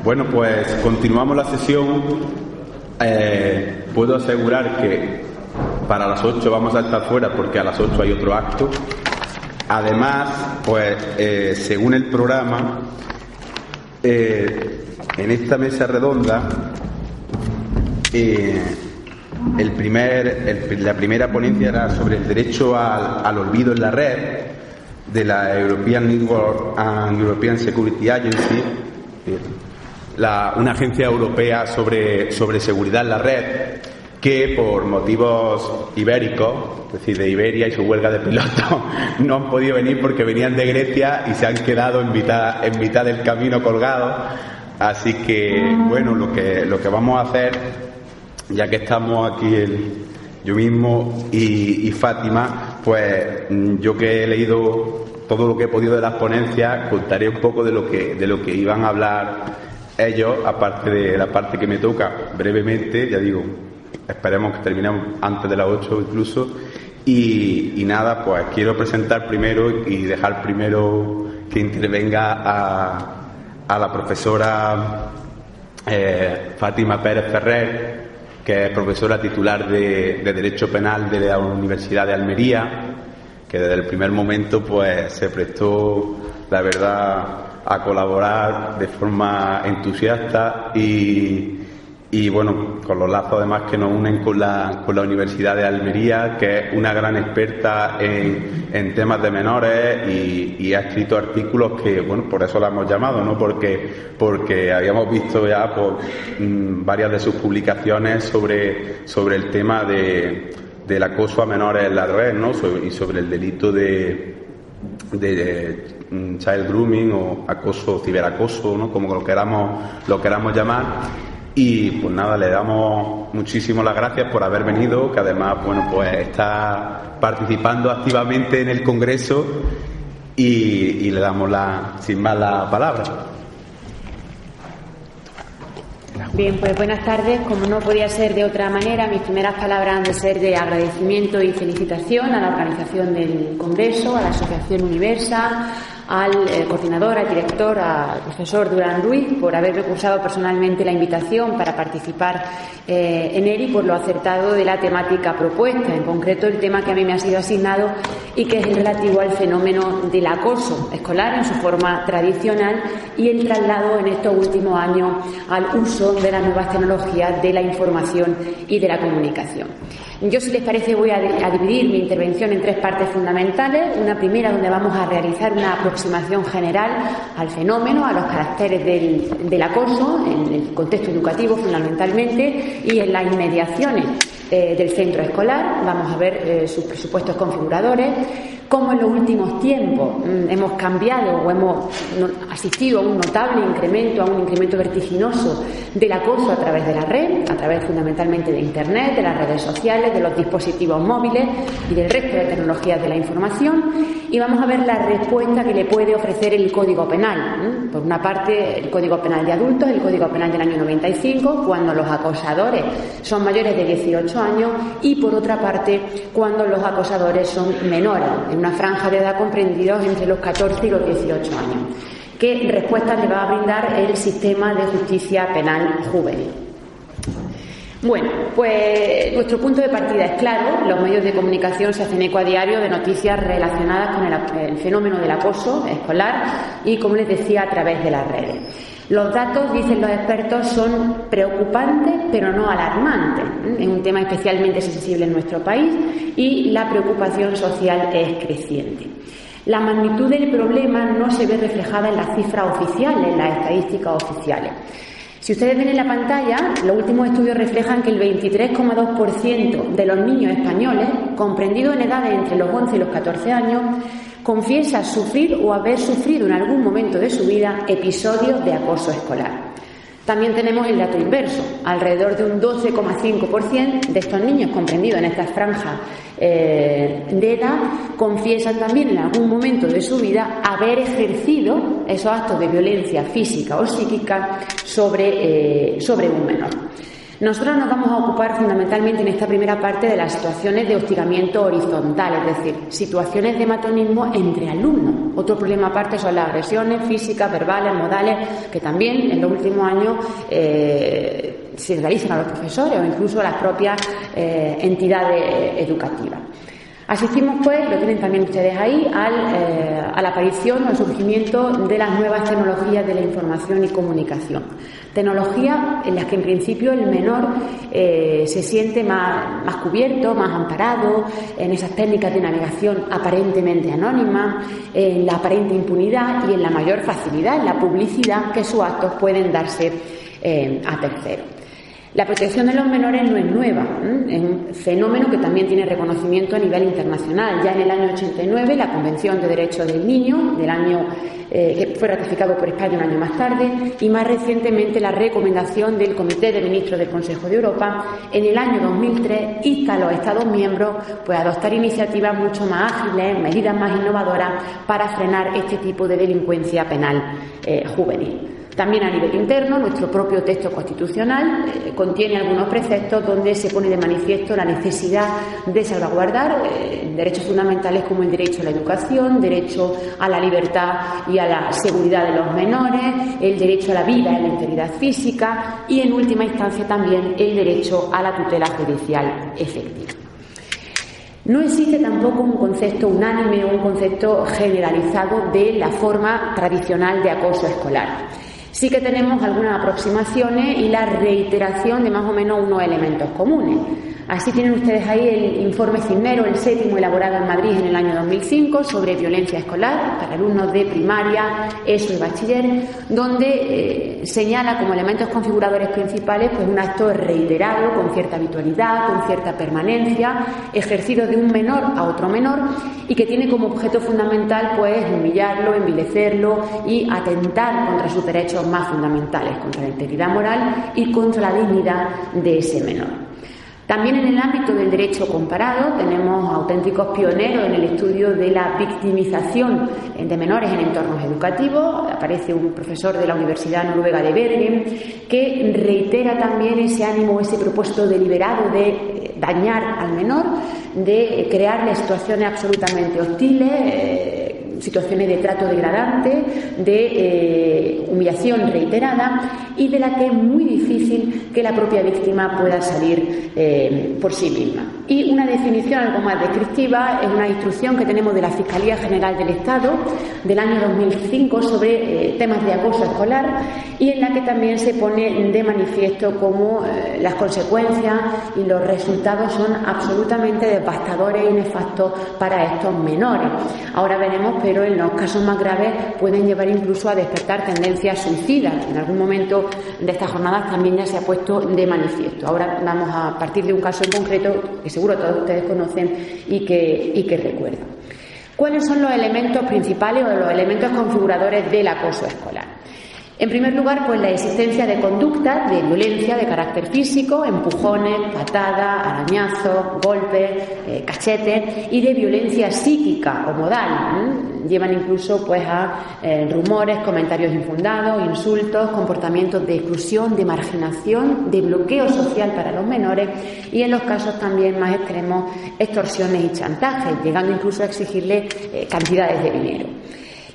Bueno, pues continuamos la sesión. Puedo asegurar que para las 8 vamos a estar fuera porque a las 8 hay otro acto. Además, pues según el programa, en esta mesa redonda, la primera ponencia era sobre el derecho al olvido en la red de la European Network and European Security Agency, una agencia europea sobre seguridad en la red, que por motivos ibéricos, es decir, de Iberia y su huelga de pilotos, no han podido venir porque venían de Grecia y se han quedado en mitad del camino colgados. Así que, bueno, lo que vamos a hacer, ya que estamos aquí yo mismo y Fátima, pues yo que he leído todo lo que he podido de las ponencias, contaré un poco de lo que iban a hablar ellos, aparte de la parte que me toca brevemente. Ya digo, esperemos que terminemos antes de las 8 incluso. Y nada, pues quiero presentar primero y dejar primero que intervenga a la profesora Fátima Pérez Ferrer, que es profesora titular de Derecho Penal de la Universidad de Almería, que desde el primer momento pues se prestó, la verdad, a colaborar de forma entusiasta y bueno, con los lazos además que nos unen con la Universidad de Almería, que es una gran experta en temas de menores y ha escrito artículos que, bueno, por eso la hemos llamado, ¿no? Porque habíamos visto ya varias de sus publicaciones sobre el tema del acoso a menores en la red, ¿no? Y sobre el delito de child grooming o acoso, ciberacoso, ¿no? Como lo queramos llamar. Y pues nada, le damos muchísimas las gracias por haber venido, que además, bueno, pues está participando activamente en el Congreso y le damos sin más la palabra. Bien, pues buenas tardes. Como no podía ser de otra manera, mis primeras palabras han de ser de agradecimiento y felicitación a la organización del Congreso, a la Asociación Universa, al coordinador, al director, al profesor Durán Ruiz, por haberme cursado personalmente la invitación para participar en él y por lo acertado de la temática propuesta, en concreto el tema que a mí me ha sido asignado y que es el relativo al fenómeno del acoso escolar en su forma tradicional y el traslado en estos últimos años al uso de las nuevas tecnologías de la información y de la comunicación. Yo, si les parece, voy a dividir mi intervención en tres partes fundamentales. Una primera donde vamos a realizar una aproximación general al fenómeno, a los caracteres del acoso, en el contexto educativo fundamentalmente y en las inmediaciones del centro escolar. Vamos a ver sus presupuestos configuradores, cómo en los últimos tiempos hemos cambiado o hemos asistido a un notable incremento, a un incremento vertiginoso del acoso a través de la red, a través fundamentalmente de Internet, de las redes sociales, de los dispositivos móviles y del resto de tecnologías de la información. Y vamos a ver la respuesta que le puede ofrecer el Código Penal. Por una parte, el Código Penal de adultos, el Código Penal del año 95, cuando los acosadores son mayores de 18 años, y por otra parte, cuando los acosadores son menores, en una franja de edad comprendidos entre los 14 y los 18 años. ¿Qué respuestas le va a brindar el sistema de justicia penal juvenil? Bueno, pues nuestro punto de partida es claro. Los medios de comunicación se hacen eco a diario de noticias relacionadas con el fenómeno del acoso escolar y, como les decía, a través de las redes. Los datos, dicen los expertos, son preocupantes pero no alarmantes. Es un tema especialmente sensible en nuestro país y la preocupación social es creciente. La magnitud del problema no se ve reflejada en las cifras oficiales, en las estadísticas oficiales. Si ustedes ven en la pantalla, los últimos estudios reflejan que el 23,2% de los niños españoles, comprendidos en edades entre los 11 y los 14 años, confiesa sufrir o haber sufrido en algún momento de su vida episodios de acoso escolar. También tenemos el dato inverso. Alrededor de un 12,5% de estos niños comprendidos en estas franjas de edad confiesan también en algún momento de su vida haber ejercido esos actos de violencia física o psíquica sobre un menor. Nosotros nos vamos a ocupar fundamentalmente en esta primera parte de las situaciones de hostigamiento horizontal, es decir, situaciones de matonismo entre alumnos. Otro problema aparte son las agresiones físicas, verbales, modales, que también en los últimos años se realizan a los profesores o incluso a las propias entidades educativas. Asistimos, pues, lo tienen también ustedes ahí, a la aparición o al surgimiento de las nuevas tecnologías de la información y comunicación. Tecnologías en las que, en principio, el menor se siente más cubierto, más amparado en esas técnicas de navegación aparentemente anónimas, en la aparente impunidad y en la mayor facilidad, en la publicidad que sus actos pueden darse a terceros. La protección de los menores no es nueva, es un fenómeno que también tiene reconocimiento a nivel internacional. Ya en el año 89, la Convención de Derechos del Niño, que fue ratificado por España un año más tarde, y más recientemente la recomendación del Comité de Ministros del Consejo de Europa, en el año 2003, insta a los Estados miembros a adoptar iniciativas mucho más ágiles, medidas más innovadoras para frenar este tipo de delincuencia penal juvenil. También a nivel interno, nuestro propio texto constitucional contiene algunos preceptos donde se pone de manifiesto la necesidad de salvaguardar derechos fundamentales como el derecho a la educación, derecho a la libertad y a la seguridad de los menores, el derecho a la vida y la integridad física y, en última instancia, también el derecho a la tutela judicial efectiva. No existe tampoco un concepto unánime o un concepto generalizado de la forma tradicional de acoso escolar. Sí que tenemos algunas aproximaciones y la reiteración de más o menos unos elementos comunes. Así tienen ustedes ahí el informe Cisneros, el 7º, elaborado en Madrid en el año 2005, sobre violencia escolar para alumnos de primaria, ESO y bachiller, donde señala como elementos configuradores principales pues un acto reiterado, con cierta habitualidad, con cierta permanencia, ejercido de un menor a otro menor y que tiene como objeto fundamental pues humillarlo, envilecerlo y atentar contra sus derechos más fundamentales, contra la integridad moral y contra la dignidad de ese menor. También en el ámbito del derecho comparado tenemos auténticos pioneros en el estudio de la victimización de menores en entornos educativos. Aparece un profesor de la Universidad Noruega de Bergen que reitera también ese ánimo, ese propósito deliberado de dañar al menor, de crearle situaciones absolutamente hostiles, situaciones de trato degradante, de humillación reiterada y de la que es muy difícil que la propia víctima pueda salir por sí misma. Y una definición algo más descriptiva es una instrucción que tenemos de la Fiscalía General del Estado del año 2005 sobre temas de acoso escolar y en la que también se pone de manifiesto cómo las consecuencias y los resultados son absolutamente devastadores y nefastos para estos menores. Ahora veremos, pero en los casos más graves pueden llevar incluso a despertar tendencias suicidas. En algún momento de estas jornadas también ya se ha puesto de manifiesto. Ahora vamos a partir de un caso en concreto que seguro todos ustedes conocen y que recuerdan. ¿Cuáles son los elementos principales o los elementos configuradores del acoso escolar? En primer lugar, pues la existencia de conductas de violencia de carácter físico, empujones, patadas, arañazos, golpes, cachetes y de violencia psíquica o modal. Llevan incluso pues a rumores, comentarios infundados, insultos, comportamientos de exclusión, de marginación, de bloqueo social para los menores y en los casos también más extremos extorsiones y chantajes, llegando incluso a exigirle cantidades de dinero.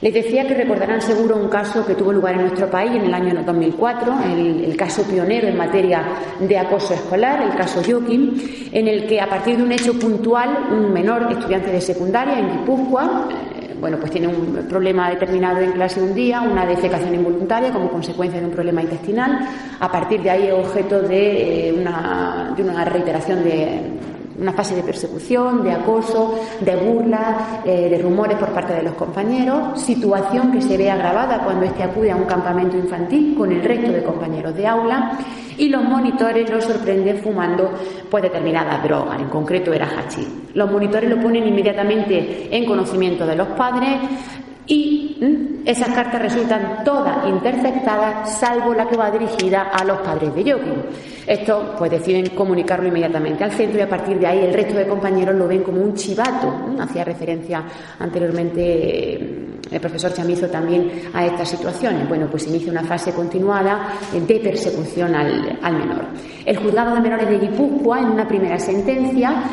Les decía que recordarán seguro un caso que tuvo lugar en nuestro país en el año 2004, el caso pionero en materia de acoso escolar, el caso Joaquín, en el que a partir de un hecho puntual, un menor estudiante de secundaria en Guipúzcoa, pues tiene un problema determinado en clase un día, una defecación involuntaria como consecuencia de un problema intestinal. A partir de ahí es objeto de una reiteración de una fase de persecución, de acoso, de burla, de rumores por parte de los compañeros, situación que se ve agravada cuando éste acude a un campamento infantil con el resto de compañeros de aula y los monitores lo sorprenden fumando pues determinadas drogas, en concreto era hachís. Los monitores lo ponen inmediatamente en conocimiento de los padres y esas cartas resultan todas interceptadas, salvo la que va dirigida a los padres de Joaquín. Estos pues deciden comunicarlo inmediatamente al centro y a partir de ahí el resto de compañeros lo ven como un chivato. Hacía referencia anteriormente el profesor Chamizo también a estas situaciones. Bueno, pues se inicia una fase continuada de persecución al menor. El Juzgado de Menores de Guipúzcoa, en una primera sentencia,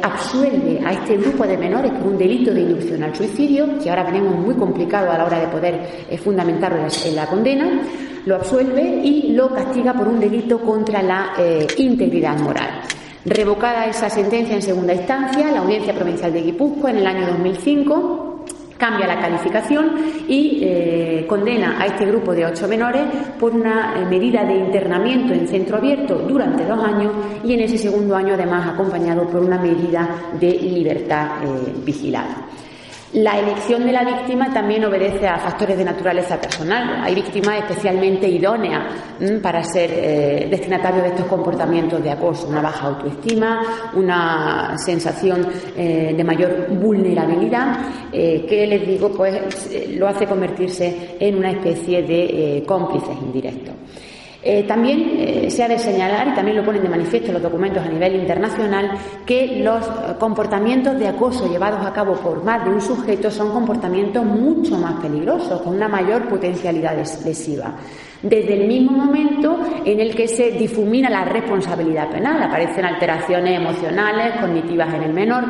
absuelve a este grupo de menores por un delito de inducción al suicidio, que ahora tenemos muy complicado a la hora de poder fundamentarlo en la condena. Lo absuelve y lo castiga por un delito contra la integridad moral. Revocada esa sentencia en segunda instancia, la Audiencia Provincial de Guipúzcoa, en el año 2005, cambia la calificación y condena a este grupo de 8 menores por una medida de internamiento en centro abierto durante 2 años y en ese segundo año además acompañado por una medida de libertad vigilada. La elección de la víctima también obedece a factores de naturaleza personal. Hay víctimas especialmente idóneas para ser destinatarios de estos comportamientos de acoso, una baja autoestima, una sensación de mayor vulnerabilidad, que les digo, pues lo hace convertirse en una especie de cómplices indirectos. También se ha de señalar, y también lo ponen de manifiesto los documentos a nivel internacional, que los comportamientos de acoso llevados a cabo por más de un sujeto son comportamientos mucho más peligrosos, con una mayor potencialidad lesiva. Desde el mismo momento en el que se difumina la responsabilidad penal, aparecen alteraciones emocionales, cognitivas en el menor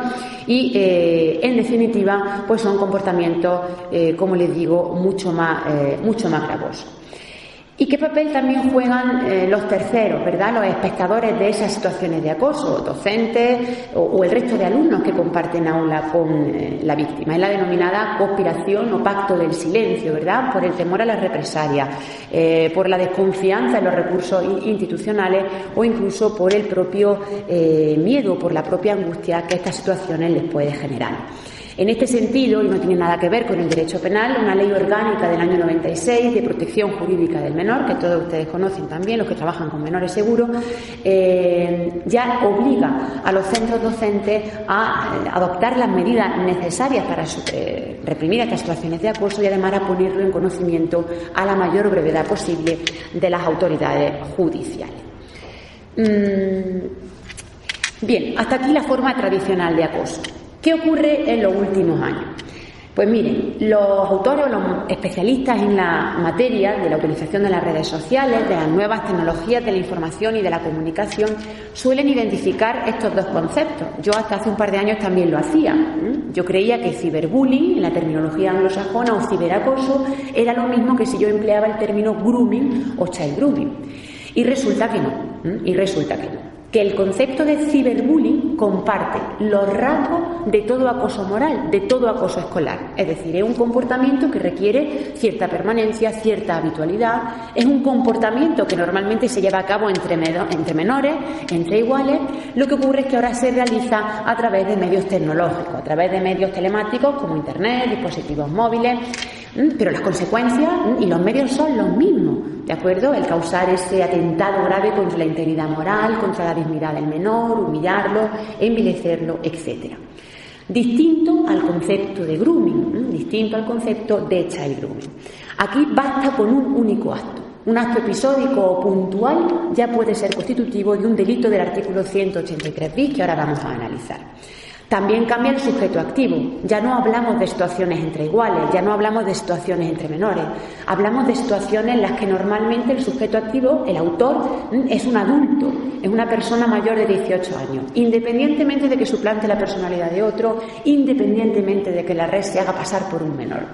y, en definitiva, pues son comportamientos, como les digo, mucho más gravosos. ¿Y qué papel también juegan los terceros, verdad? Los espectadores de esas situaciones de acoso, docentes o el resto de alumnos que comparten aula con la víctima? Es la denominada conspiración o pacto del silencio, ¿verdad? Por el temor a la represalia, por la desconfianza en los recursos institucionales o incluso por el propio miedo, por la propia angustia que estas situaciones les puede generar. En este sentido, y no tiene nada que ver con el derecho penal, una ley orgánica del año 96 de protección jurídica del menor, que todos ustedes conocen también, los que trabajan con menores seguros, ya obliga a los centros docentes a adoptar las medidas necesarias para reprimir estas situaciones de acoso y además a ponerlo en conocimiento a la mayor brevedad posible de las autoridades judiciales. Bien, hasta aquí la forma tradicional de acoso. ¿Qué ocurre en los últimos años? Pues miren, los autores o los especialistas en la materia de la utilización de las redes sociales, de las nuevas tecnologías de la información y de la comunicación, suelen identificar estos dos conceptos. Yo hasta hace un par de años también lo hacía. Yo creía que ciberbullying, en la terminología anglosajona, o ciberacoso, era lo mismo que si yo empleaba el término grooming o child grooming. Y resulta que no. Que el concepto de ciberbullying comparte los rasgos de todo acoso moral, de todo acoso escolar. Es decir, es un comportamiento que requiere cierta permanencia, cierta habitualidad. Es un comportamiento que normalmente se lleva a cabo entre menores, entre iguales. Lo que ocurre es que ahora se realiza a través de medios tecnológicos, a través de medios telemáticos como Internet, dispositivos móviles. Pero las consecuencias y los medios son los mismos, ¿de acuerdo? El causar ese atentado grave contra la integridad moral, contra la dignidad del menor, humillarlo, envilecerlo, etc. Distinto al concepto de grooming, distinto al concepto de child grooming. Aquí basta con un único acto. Un acto episódico o puntual ya puede ser constitutivo de un delito del artículo 183 bis que ahora vamos a analizar. También cambia el sujeto activo. Ya no hablamos de situaciones entre iguales, ya no hablamos de situaciones entre menores. Hablamos de situaciones en las que normalmente el sujeto activo, el autor, es un adulto, es una persona mayor de 18 años, independientemente de que suplante la personalidad de otro, independientemente de que la red se haga pasar por un menor.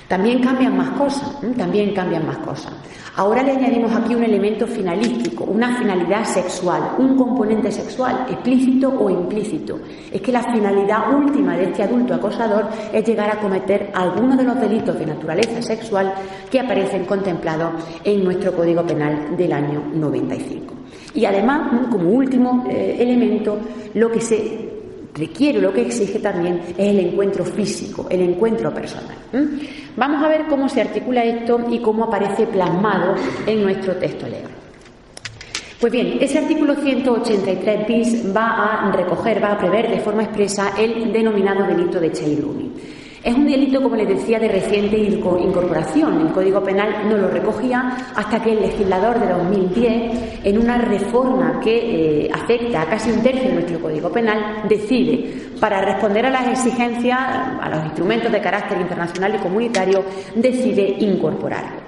También cambian más cosas. Ahora le añadimos aquí un elemento finalístico, una finalidad sexual, un componente sexual, explícito o implícito. Es que la finalidad última de este adulto acosador es llegar a cometer alguno de los delitos de naturaleza sexual que aparecen contemplados en nuestro Código Penal del año 95. Y además, como último elemento, lo que se requiere, lo que exige también es el encuentro físico, el encuentro personal. Vamos a ver cómo se articula esto y cómo aparece plasmado en nuestro texto legal. Pues bien, ese artículo 183 bis va a prever de forma expresa el denominado delito de child grooming. Es un delito, como les decía, de reciente incorporación. El Código Penal no lo recogía hasta que el legislador de 2010, en una reforma que afecta a casi un tercio de nuestro Código Penal, decide, para responder a las exigencias, a los instrumentos de carácter internacional y comunitario, decide incorporarlo.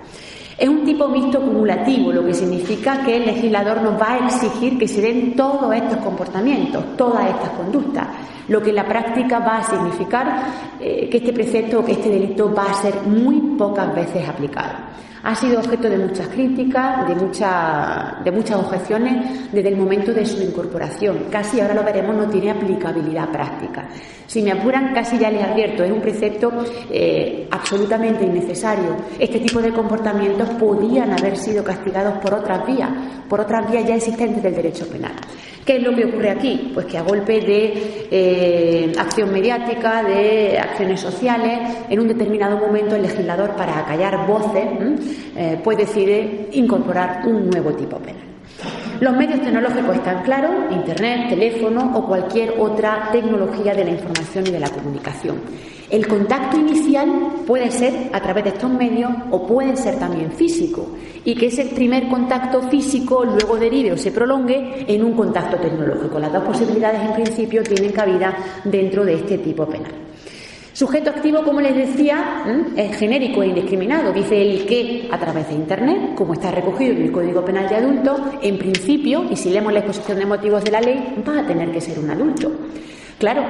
Es un tipo mixto cumulativo, lo que significa que el legislador nos va a exigir que se den todos estos comportamientos, todas estas conductas, lo que en la práctica va a significar que este precepto o que este delito va a ser muy pocas veces aplicado. Ha sido objeto de muchas críticas, de muchas objeciones desde el momento de su incorporación. Casi, ahora lo veremos, no tiene aplicabilidad práctica. Si me apuran, casi ya les advierto, es un precepto absolutamente innecesario. Este tipo de comportamientos podían haber sido castigados por otras vías ya existentes del derecho penal. ¿Qué es lo que ocurre aquí? Pues que a golpe de acción mediática, de acciones sociales, en un determinado momento el legislador, para acallar voces, pues decide incorporar un nuevo tipo penal. Los medios tecnológicos están claros: Internet, teléfono o cualquier otra tecnología de la información y de la comunicación. El contacto inicial puede ser a través de estos medios o puede ser también físico, y que ese primer contacto físico luego derive o se prolongue en un contacto tecnológico. Las dos posibilidades, en principio, tienen cabida dentro de este tipo penal. Sujeto activo, como les decía, es genérico e indiscriminado. Dice el que a través de Internet, como está recogido en el Código Penal de Adultos, en principio, y si leemos la exposición de motivos de la ley, va a tener que ser un adulto. Claro,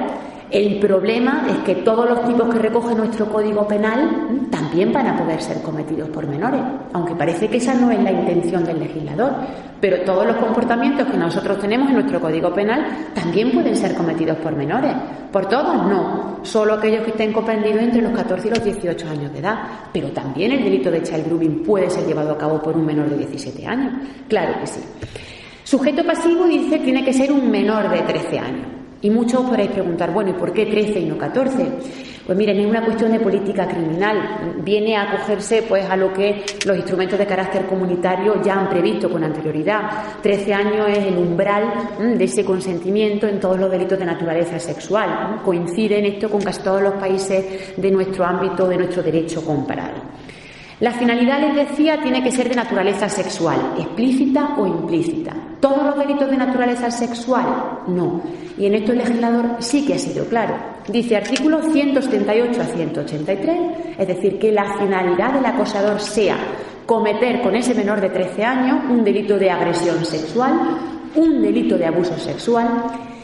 el problema es que todos los tipos que recoge nuestro Código Penal también van a poder ser cometidos por menores, aunque parece que esa no es la intención del legislador. Pero todos los comportamientos que nosotros tenemos en nuestro Código Penal también pueden ser cometidos por menores. ¿Por todos? No. Solo aquellos que estén comprendidos entre los 14 y los 18 años de edad. Pero también el delito de child grooming puede ser llevado a cabo por un menor de 17 años. Claro que sí. Sujeto pasivo, dice, tiene que ser un menor de 13 años. Y muchos os podréis preguntar, bueno, ¿y por qué 13 y no 14? Pues miren, es una cuestión de política criminal. Viene a acogerse pues a lo que los instrumentos de carácter comunitario ya han previsto con anterioridad. 13 años es el umbral de ese consentimiento en todos los delitos de naturaleza sexual. Coincide en esto con casi todos los países de nuestro ámbito, de nuestro derecho comparado. La finalidad, les decía, tiene que ser de naturaleza sexual, explícita o implícita. ¿Todos los delitos de naturaleza sexual? No. Y en esto el legislador sí que ha sido claro. Dice artículos 178 a 183, es decir, que la finalidad del acosador sea cometer con ese menor de 13 años un delito de agresión sexual, un delito de abuso sexual.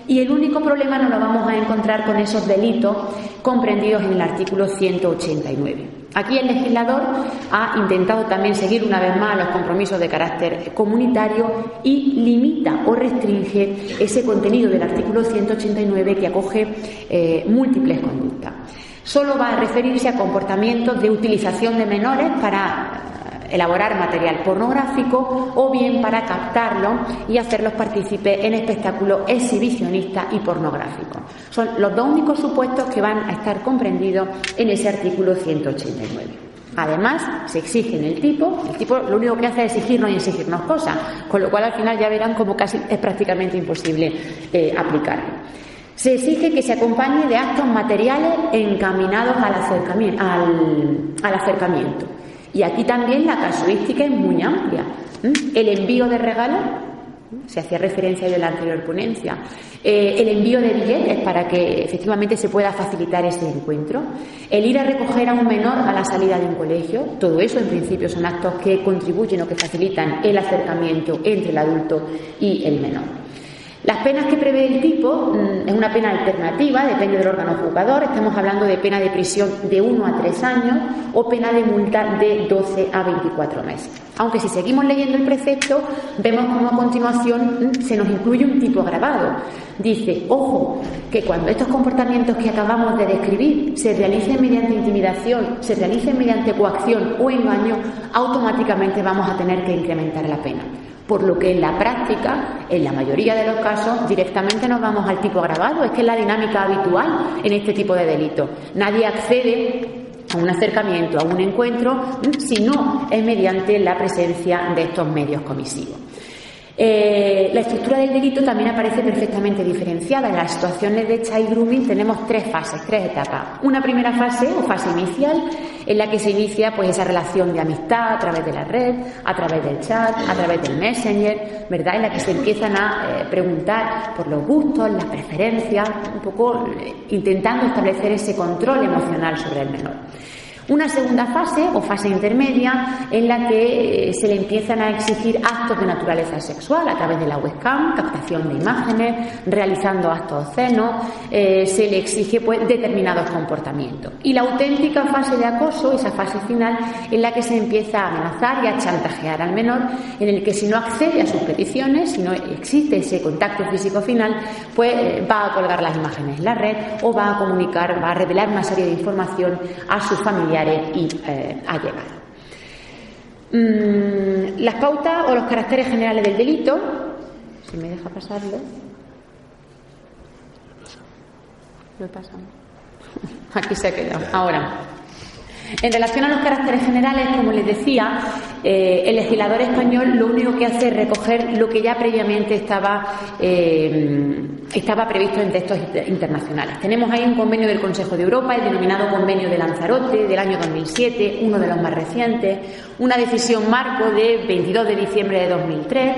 Y el único problema no lo vamos a encontrar con esos delitos comprendidos en el artículo 189. Aquí el legislador ha intentado también seguir una vez más los compromisos de carácter comunitario y limita o restringe ese contenido del artículo 189 que acoge múltiples conductas. Solo va a referirse a comportamientos de utilización de menores para elaborar material pornográfico o bien para captarlo y hacerlos partícipes en espectáculos exhibicionistas y pornográficos. Son los dos únicos supuestos que van a estar comprendidos en ese artículo 189. Además, se exige en el tipo lo único que hace es exigirnos y exigirnos cosas, con lo cual al final ya verán como casi es prácticamente imposible aplicarlo. Se exige que se acompañe de actos materiales encaminados al acercamiento. Y aquí también la casuística es muy amplia. El envío de regalos, se hacía referencia en la anterior ponencia, el envío de billetes para que efectivamente se pueda facilitar ese encuentro, el ir a recoger a un menor a la salida de un colegio, todo eso en principio son actos que contribuyen o que facilitan el acercamiento entre el adulto y el menor. Las penas que prevé el tipo es una pena alternativa, depende del órgano juzgador. Estamos hablando de pena de prisión de 1 a 3 años o pena de multa de 12 a 24 meses. Aunque si seguimos leyendo el precepto, vemos como a continuación se nos incluye un tipo agravado. Dice, ojo, que cuando estos comportamientos que acabamos de describir se realicen mediante intimidación, se realicen mediante coacción o engaño, automáticamente vamos a tener que incrementar la pena. Por lo que en la práctica, en la mayoría de los casos, directamente nos vamos al tipo agravado. Es que es la dinámica habitual en este tipo de delitos. Nadie accede a un acercamiento, a un encuentro, si no es mediante la presencia de estos medios comisivos. La estructura del delito también aparece perfectamente diferenciada. En las situaciones de child grooming tenemos tres fases, tres etapas. Una primera fase o fase inicial en la que se inicia pues esa relación de amistad a través de la red, a través del chat, a través del messenger, ¿verdad? En la que se empiezan a preguntar por los gustos, las preferencias, un poco intentando establecer ese control emocional sobre el menor. Una segunda fase o fase intermedia en la que se le empiezan a exigir actos de naturaleza sexual a través de la webcam, captación de imágenes, realizando actos obscenos, se le exige pues determinados comportamientos. Y la auténtica fase de acoso, esa fase final en la que se empieza a amenazar y a chantajear al menor, en el que si no accede a sus peticiones, si no existe ese contacto físico final, pues va a colgar las imágenes en la red o va a comunicar, va a revelar una serie de información a sus familiares y allegados. Las pautas o los caracteres generales del delito, si me deja pasarlo, lo he pasado. Aquí se ha quedado. Ahora, en relación a los caracteres generales, como les decía, el legislador español lo único que hace es recoger lo que ya previamente estaba previsto en textos internacionales. Tenemos ahí un convenio del Consejo de Europa, el denominado Convenio de Lanzarote del año 2007, uno de los más recientes, una decisión marco de 22 de diciembre de 2003,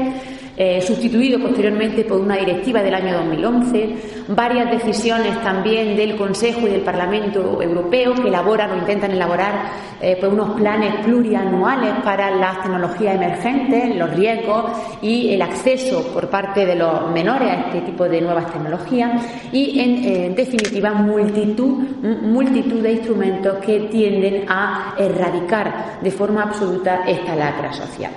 sustituido posteriormente por una directiva del año 2011, varias decisiones también del Consejo y del Parlamento Europeo que elaboran o intentan elaborar pues unos planes plurianuales para las tecnologías emergentes, los riesgos y el acceso por parte de los menores a este tipo de nuevas tecnologías y, en definitiva, multitud de instrumentos que tienden a erradicar de forma absoluta esta lacra social.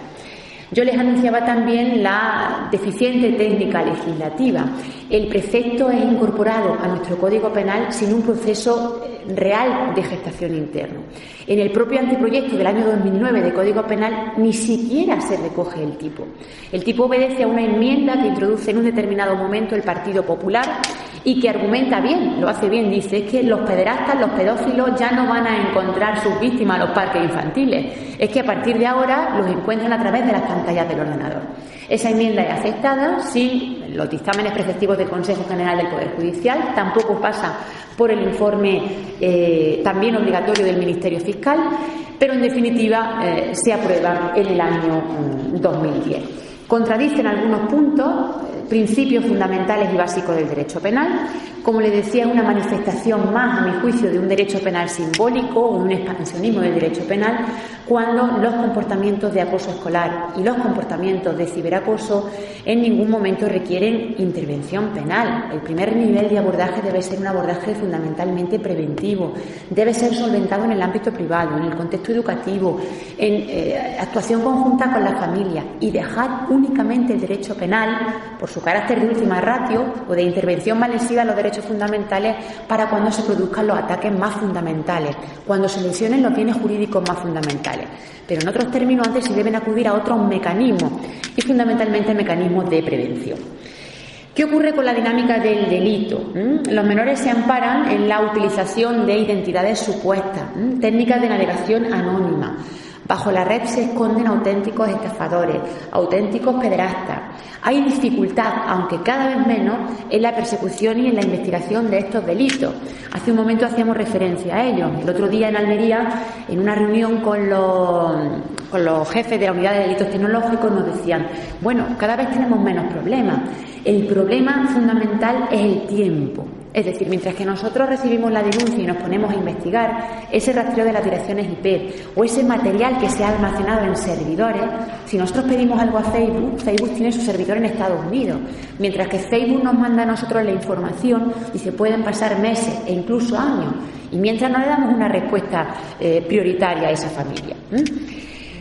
Yo les anunciaba también la deficiente técnica legislativa. El precepto es incorporado a nuestro Código Penal sin un proceso real de gestación interno. En el propio anteproyecto del año 2009 de Código Penal ni siquiera se recoge el tipo. El tipo obedece a una enmienda que introduce en un determinado momento el Partido Popular y que argumenta bien, lo hace bien, dice que los pederastas, los pedófilos ya no van a encontrar sus víctimas en los parques infantiles, es que a partir de ahora los encuentran a través de las pantallas del ordenador. Esa enmienda es aceptada sin los dictámenes preceptivos del Consejo General del Poder Judicial, tampoco pasa por el informe también obligatorio del Ministerio Fiscal, pero en definitiva se aprueba en el año 2010. Contradicen algunos puntos, principios fundamentales y básicos del derecho penal. Como les decía, es una manifestación más, a mi juicio, de un derecho penal simbólico o de un expansionismo del derecho penal, cuando los comportamientos de acoso escolar y los comportamientos de ciberacoso en ningún momento requieren intervención penal. El primer nivel de abordaje debe ser un abordaje fundamentalmente preventivo, debe ser solventado en el ámbito privado, en el contexto educativo, en actuación conjunta con la familia y dejar únicamente el derecho penal, por su carácter de última ratio o de intervención más lesiva a los derechos fundamentales, para cuando se produzcan los ataques más fundamentales, cuando se lesionen los bienes jurídicos más fundamentales. Pero en otros términos, antes se deben acudir a otros mecanismos y fundamentalmente mecanismos de prevención. ¿Qué ocurre con la dinámica del delito? Los menores se amparan en la utilización de identidades supuestas, técnicas de navegación anónima. Bajo la red se esconden auténticos estafadores, auténticos pederastas. Hay dificultad, aunque cada vez menos, en la persecución y en la investigación de estos delitos. Hace un momento hacíamos referencia a ellos. El otro día en Almería, en una reunión con los jefes de la unidad de delitos tecnológicos, nos decían, bueno, cada vez tenemos menos problemas. El problema fundamental es el tiempo. Es decir, mientras que nosotros recibimos la denuncia y nos ponemos a investigar, ese rastreo de las direcciones IP o ese material que se ha almacenado en servidores, si nosotros pedimos algo a Facebook, Facebook tiene su servidor en Estados Unidos, mientras que Facebook nos manda a nosotros la información y se pueden pasar meses e incluso años, y mientras no le damos una respuesta prioritaria a esa familia.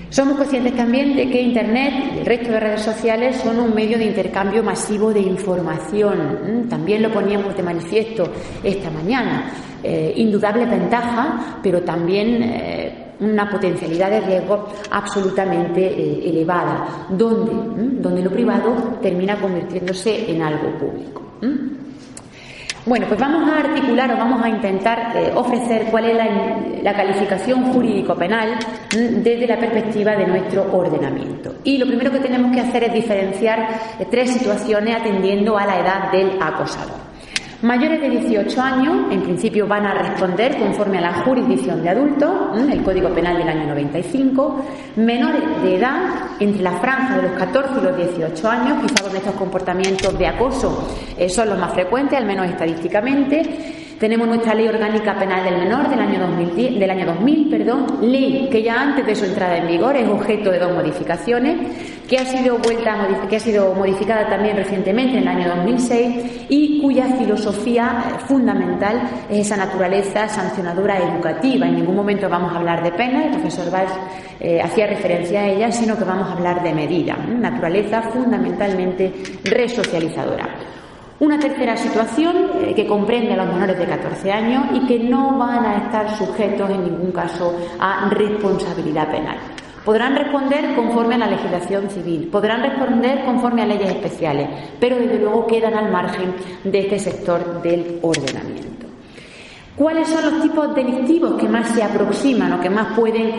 Somos conscientes también de que Internet y el resto de redes sociales son un medio de intercambio masivo de información. También lo poníamos de manifiesto esta mañana. Indudable ventaja, pero también una potencialidad de riesgo absolutamente elevada, donde lo privado termina convirtiéndose en algo público. Bueno, pues vamos a articular o vamos a intentar ofrecer cuál es la calificación jurídico-penal desde la perspectiva de nuestro ordenamiento. Y lo primero que tenemos que hacer es diferenciar tres situaciones atendiendo a la edad del acosador. Mayores de 18 años, en principio, van a responder conforme a la jurisdicción de adultos, el Código Penal del año 95. Menores de edad, entre la franja de los 14 y los 18 años, quizá donde estos comportamientos de acoso son los más frecuentes, al menos estadísticamente. Tenemos nuestra Ley Orgánica Penal del Menor del año 2000, ley que ya antes de su entrada en vigor es objeto de dos modificaciones, que ha sido modificada también recientemente en el año 2006 y cuya filosofía fundamental es esa naturaleza sancionadora educativa. En ningún momento vamos a hablar de pena, el profesor Valls hacía referencia a ella, sino que vamos a hablar de medida, naturaleza fundamentalmente resocializadora. Una tercera situación que comprende a los menores de 14 años y que no van a estar sujetos en ningún caso a responsabilidad penal. Podrán responder conforme a la legislación civil, podrán responder conforme a leyes especiales, pero desde luego quedan al margen de este sector del ordenamiento. ¿Cuáles son los tipos delictivos que más se aproximan o que más pueden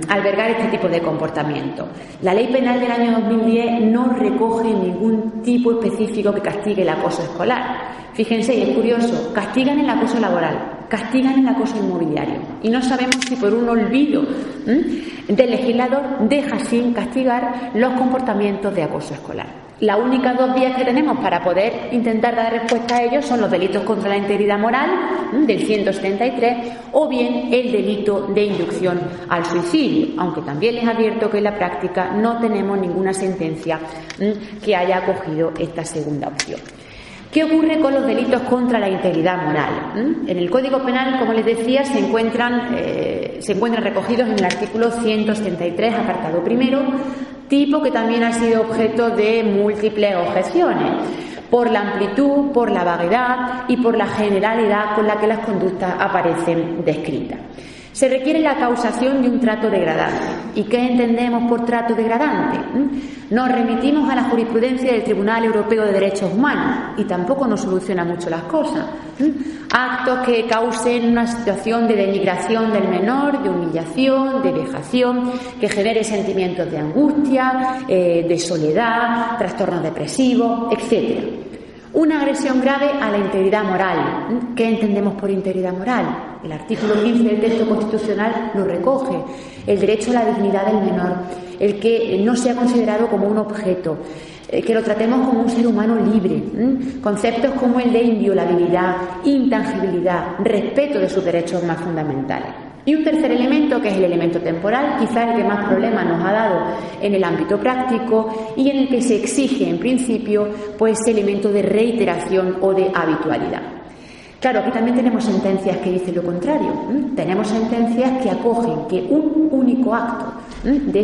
albergar este tipo de comportamiento? La Ley Penal del año 2010 no recoge ningún tipo específico que castigue el acoso escolar. Fíjense, y es curioso, castigan el acoso laboral, castigan el acoso inmobiliario y no sabemos si por un olvido del legislador deja sin castigar los comportamientos de acoso escolar. Las únicas dos vías que tenemos para poder intentar dar respuesta a ellos son los delitos contra la integridad moral del 173 o bien el delito de inducción al suicidio, aunque también les advierto que en la práctica no tenemos ninguna sentencia que haya acogido esta segunda opción. ¿Qué ocurre con los delitos contra la integridad moral? En el Código Penal, como les decía, se encuentran recogidos en el artículo 173, apartado primero, tipo que también ha sido objeto de múltiples objeciones por la amplitud, por la vaguedad y por la generalidad con la que las conductas aparecen descritas. Se requiere la causación de un trato degradante. ¿Y qué entendemos por trato degradante? Nos remitimos a la jurisprudencia del Tribunal Europeo de Derechos Humanos y tampoco nos soluciona mucho las cosas. Actos que causen una situación de denigración del menor, de humillación, de vejación, que genere sentimientos de angustia, de soledad, trastornos depresivos, etc. Una agresión grave a la integridad moral. ¿Qué entendemos por integridad moral? El artículo 15 del texto constitucional lo recoge. El derecho a la dignidad del menor, el que no sea considerado como un objeto, que lo tratemos como un ser humano libre. Conceptos como el de inviolabilidad, intangibilidad, respeto de sus derechos más fundamentales. Y un tercer elemento, que es el elemento temporal, quizá el que más problemas nos ha dado en el ámbito práctico y en el que se exige, en principio, pues ese elemento de reiteración o de habitualidad. Claro, aquí también tenemos sentencias que dicen lo contrario. Tenemos sentencias que acogen que un único acto de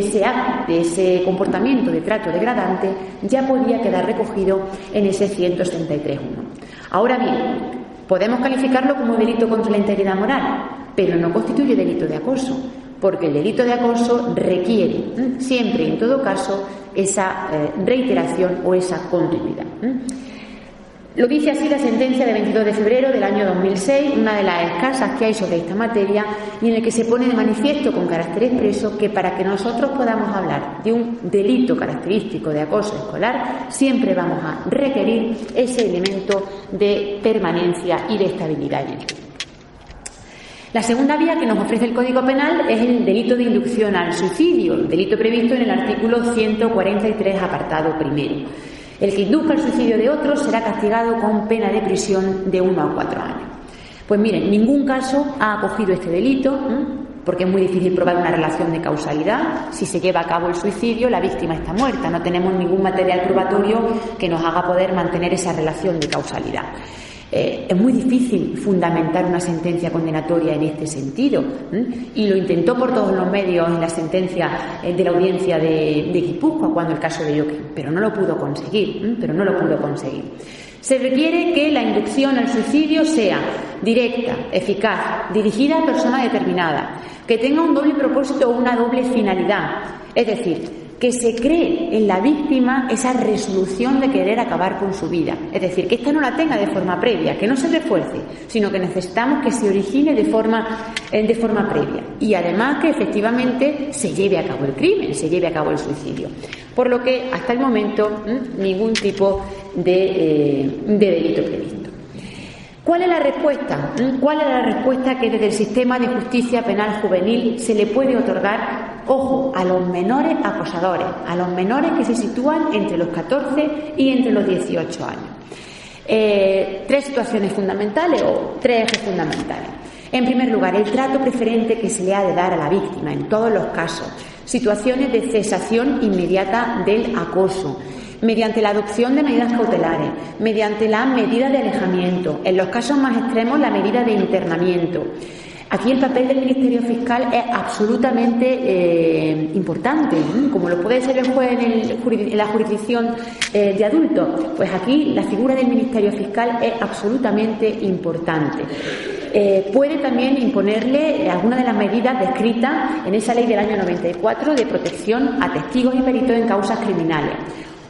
ese comportamiento de trato degradante ya podía quedar recogido en ese 173.1. Ahora bien, podemos calificarlo como delito contra la integridad moral, pero no constituye delito de acoso, porque el delito de acoso requiere siempre y en todo caso esa reiteración o esa continuidad. Lo dice así la sentencia de 22 de febrero del año 2006, una de las escasas que hay sobre esta materia, y en el que se pone de manifiesto con carácter expreso que para que nosotros podamos hablar de un delito característico de acoso escolar, siempre vamos a requerir ese elemento de permanencia y de estabilidad en el tiempo. La segunda vía que nos ofrece el Código Penal es el delito de inducción al suicidio, el delito previsto en el artículo 143, apartado primero. El que induzca el suicidio de otros será castigado con pena de prisión de 1 a 4 años. Pues miren, ningún caso ha acogido este delito, porque es muy difícil probar una relación de causalidad. Si se lleva a cabo el suicidio, la víctima está muerta. No tenemos ningún material probatorio que nos haga poder mantener esa relación de causalidad. Es muy difícil fundamentar una sentencia condenatoria en este sentido, y lo intentó por todos los medios en la sentencia de la audiencia de Guipúzcoa, cuando el caso de Joaquín, pero no lo pudo conseguir. Se requiere que la inducción al suicidio sea directa, eficaz, dirigida a persona determinada, que tenga un doble propósito o una doble finalidad, es decir, que se cree en la víctima esa resolución de querer acabar con su vida. Es decir, que ésta no la tenga de forma previa, que no se refuerce, sino que necesitamos que se origine de forma previa. Y además que efectivamente se lleve a cabo el crimen, se lleve a cabo el suicidio. Por lo que hasta el momento ningún tipo de delito previsto. ¿Cuál es la respuesta? ¿Cuál es la respuesta que desde el sistema de justicia penal juvenil se le puede otorgar, ojo, a los menores acosadores, a los menores que se sitúan entre los 14 y entre los 18 años? Tres situaciones fundamentales o tres ejes fundamentales. En primer lugar, el trato preferente que se le ha de dar a la víctima en todos los casos, situaciones de cesación inmediata del acoso, mediante la adopción de medidas cautelares, mediante las medidas de alejamiento, en los casos más extremos la medida de internamiento. Aquí el papel del Ministerio Fiscal es absolutamente importante, como lo puede ser el juez en la jurisdicción de adultos, pues aquí la figura del Ministerio Fiscal es absolutamente importante. Puede también imponerle alguna de las medidas descritas en esa ley del año 94 de protección a testigos y peritos en causas criminales.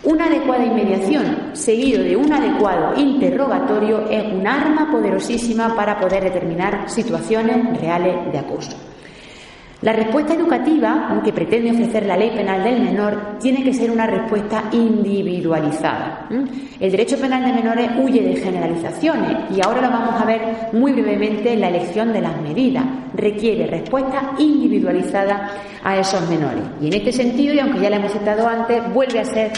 Una adecuada inmediación, seguido de un adecuado interrogatorio, es un arma poderosísima para poder determinar situaciones reales de acoso. La respuesta educativa que pretende ofrecer la Ley Penal del Menor tiene que ser una respuesta individualizada. El derecho penal de menores huye de generalizaciones y ahora lo vamos a ver muy brevemente en la elección de las medidas. Requiere respuesta individualizada a esos menores. Y en este sentido, y aunque ya lo hemos citado antes, vuelve a ser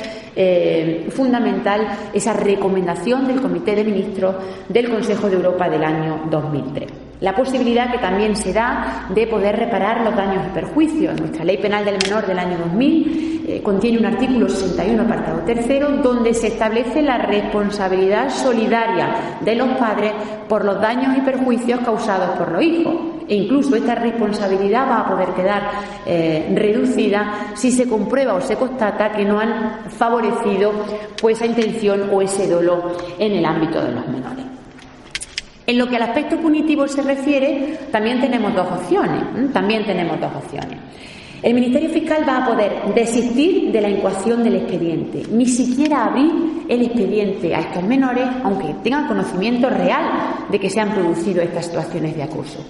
fundamental esa recomendación del Comité de Ministros del Consejo de Europa del año 2003. La posibilidad que también se da de poder reparar los daños y perjuicios. Nuestra Ley Penal del Menor del año 2000 contiene un artículo 61, apartado 3, donde se establece la responsabilidad solidaria de los padres por los daños y perjuicios causados por los hijos. E incluso esta responsabilidad va a poder quedar reducida si se comprueba o se constata que no han favorecido pues esa intención o ese dolo en el ámbito de los menores. En lo que al aspecto punitivo se refiere, también tenemos dos opciones. El Ministerio Fiscal va a poder desistir de la incoación del expediente, ni siquiera abrir el expediente a estos menores, aunque tengan conocimiento real de que se han producido estas situaciones de acoso.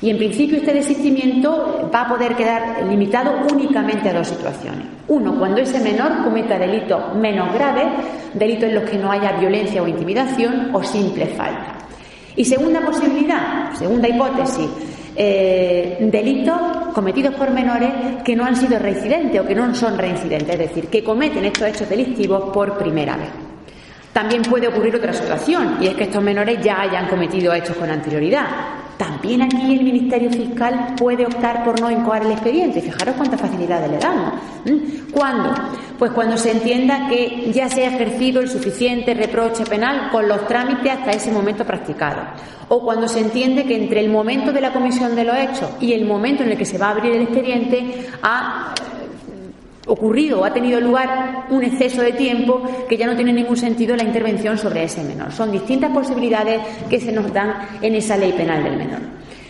Y en principio este desistimiento va a poder quedar limitado únicamente a dos situaciones. Uno, cuando ese menor cometa delitos menos graves, delitos en los que no haya violencia o intimidación o simple falta. Y segunda posibilidad, segunda hipótesis, delitos cometidos por menores que no han sido reincidentes o que no son reincidentes, es decir, que cometen estos hechos delictivos por primera vez. También puede ocurrir otra situación, y es que estos menores ya hayan cometido hechos con anterioridad. También aquí el Ministerio Fiscal puede optar por no incoar el expediente. Fijaros cuántas facilidades le damos. ¿Cuándo? Pues cuando se entienda que ya se ha ejercido el suficiente reproche penal con los trámites hasta ese momento practicados. O cuando se entiende que entre el momento de la comisión de los hechos y el momento en el que se va a abrir el expediente ha ocurrido o ha tenido lugar un exceso de tiempo que ya no tiene ningún sentido la intervención sobre ese menor. Son distintas posibilidades que se nos dan en esa Ley Penal del Menor.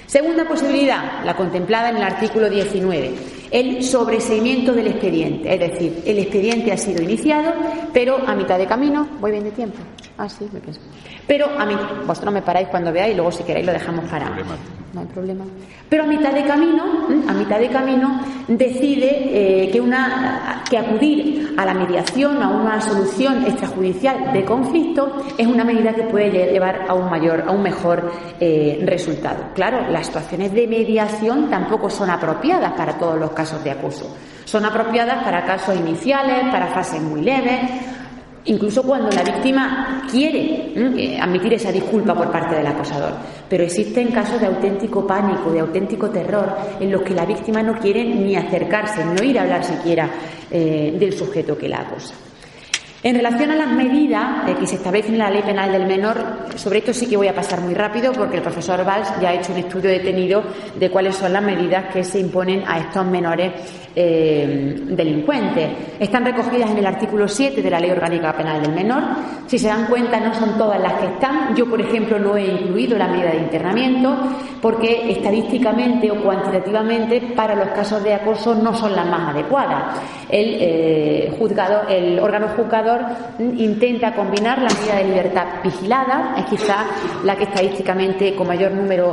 Segunda posibilidad, la contemplada en el artículo 19, el sobreseimiento del expediente. Es decir, el expediente ha sido iniciado, pero a mitad de camino... ¿Voy bien de tiempo? Ah, sí, me pienso. Pero vosotros me paráis cuando veáis y luego si queréis lo dejamos parado. No hay problema. Pero a mitad de camino decide que acudir a la mediación, a una solución extrajudicial de conflicto es una medida que puede llevar a un mejor resultado. Claro, las situaciones de mediación tampoco son apropiadas para todos los casos de acoso. Son apropiadas para casos iniciales, para fases muy leves, incluso cuando la víctima quiere admitir esa disculpa por parte del acosador. Pero existen casos de auténtico pánico, de auténtico terror, en los que la víctima no quiere ni acercarse, ni oír hablar siquiera del sujeto que la acosa. En relación a las medidas que se establecen en la Ley Penal del Menor, sobre esto sí que voy a pasar muy rápido porque el profesor Valls ya ha hecho un estudio detenido de cuáles son las medidas que se imponen a estos menores delincuentes. Están recogidas en el artículo 7 de la Ley Orgánica Penal del Menor. Si se dan cuenta, no son todas las que están. Yo, por ejemplo, no he incluido la medida de internamiento porque estadísticamente o cuantitativamente para los casos de acoso no son las más adecuadas. El órgano juzgador intenta combinar la medida de libertad vigilada, es quizá la que estadísticamente con mayor número